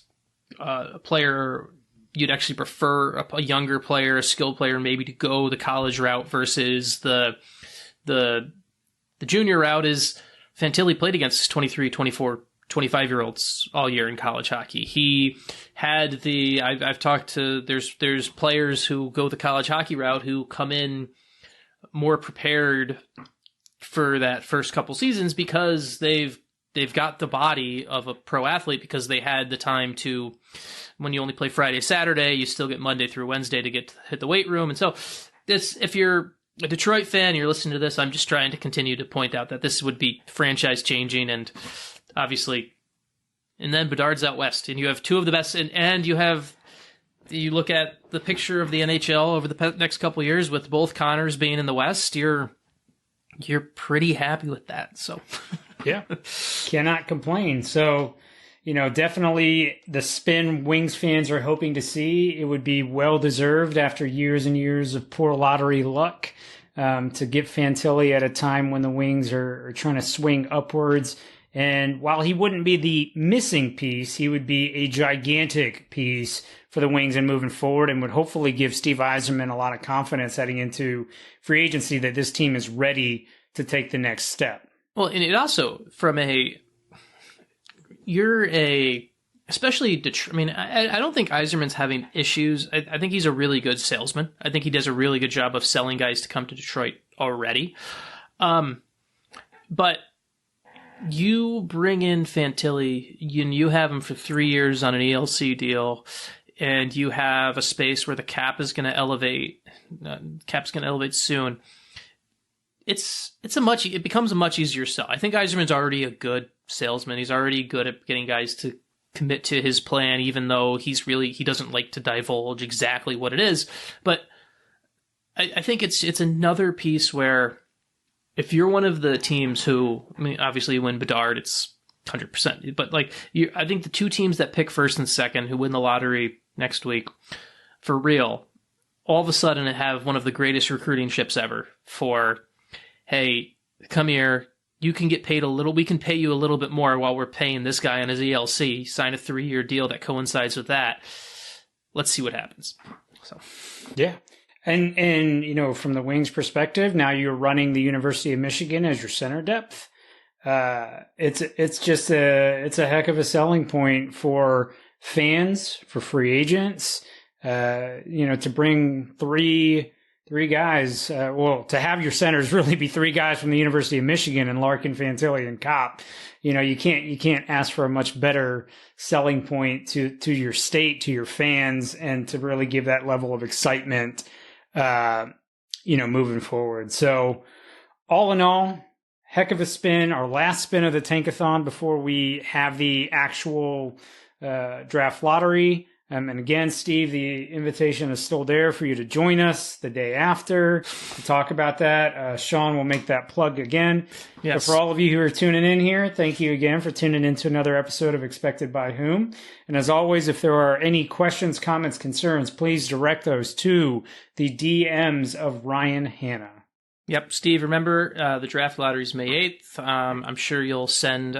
a player, you'd actually prefer a younger player, a skilled player, maybe to go the college route versus the junior route, is Fantilli played against 23, 24, 25-year-olds all year in college hockey. He had I've talked to, there's players who go the college hockey route who come in more prepared for that first couple seasons because they've got the body of a pro athlete, because they had the time to, when you only play Friday, Saturday, you still get Monday through Wednesday to hit the weight room. And so if you're a Detroit fan, you're listening to this, I'm just trying to continue to point out that this would be franchise changing, and obviously, and then Bedard's out west, and you have 2 of the best, and you look at the picture of the NHL over the next couple of years with both Connors being in the West, you're pretty happy with that. So yeah, cannot complain. So, definitely the spin Wings fans are hoping to see. It would be well deserved after years and years of poor lottery luck, to get Fantilli at a time when the Wings are trying to swing upwards. And while he wouldn't be the missing piece, he would be a gigantic piece for the Wings and moving forward, and would hopefully give Steve Yzerman a lot of confidence heading into free agency that this team is ready to take the next step. Well, and it also, especially Detroit, I mean, I don't think Yzerman's having issues. I think he's a really good salesman. I think he does a really good job of selling guys to come to Detroit already. But you bring in Fantilli, you have him for 3 years on an ELC deal, and you have a space where the cap is going to elevate. Cap's going to elevate soon. It becomes a much easier sell. I think Yzerman's already a good salesman. He's already good at getting guys to commit to his plan, even though he doesn't like to divulge exactly what it is. But I think it's another piece where, if you're one of the teams who, I mean, obviously when Bedard, it's 100%. But like, I think the 2 teams that pick first and second, who win the lottery next week, for real, all of a sudden have one of the greatest recruiting ships ever for, hey, come here, you can get paid we can pay you a little bit more while we're paying this guy on his ELC, sign a 3-year deal that coincides with that. Let's see what happens. So, yeah. And from the Wings perspective, now you're running the University of Michigan as your center depth. It's a heck of a selling point for fans, for free agents. To bring 3 three guys. To have your centers really be three guys from the University of Michigan and Larkin, Fantilli, and Kopp. You can't ask for a much better selling point to your state, to your fans, and to really give that level of excitement, moving forward. So all in all, heck of a spin, our last spin of the Tankathon before we have the actual draft lottery. And again, Steve, the invitation is still there for you to join us the day after to talk about that. Sean will make that plug again. Yes. But for all of you who are tuning in here, thank you again for tuning in to another episode of Expected by Whom. And as always, if there are any questions, comments, concerns, please direct those to the DMs of Ryan Hanna. Yep, Steve, remember the draft lottery is May 8th. I'm sure you'll send...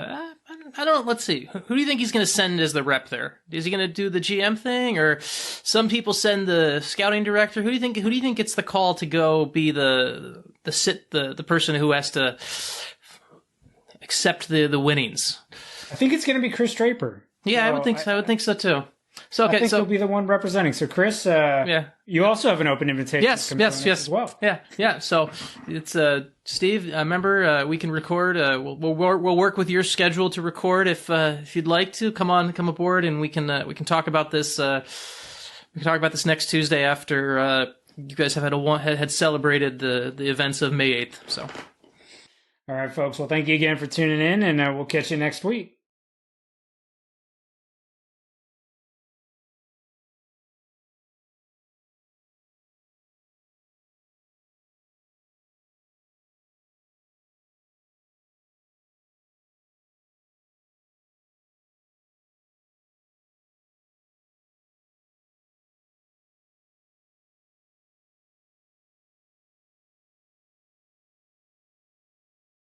I don't know. Let's see. Who do you think he's going to send as the rep there? Is he going to do the GM thing, or some people send the scouting director? Who do you think gets the call to go be the person who has to accept the winnings? I think it's going to be Chris Draper. Yeah, I would think so. I would think so too. So okay, I think he'll be the one representing. So Chris, you also have an open invitation. Yes, as well. Yeah. So it's Steve. Remember, we can record. We'll work with your schedule to record if you'd like to come aboard, and we can talk about this. We can talk about this next Tuesday after you guys have had celebrated the events of May 8th. So, all right, folks. Well, thank you again for tuning in, and we'll catch you next week.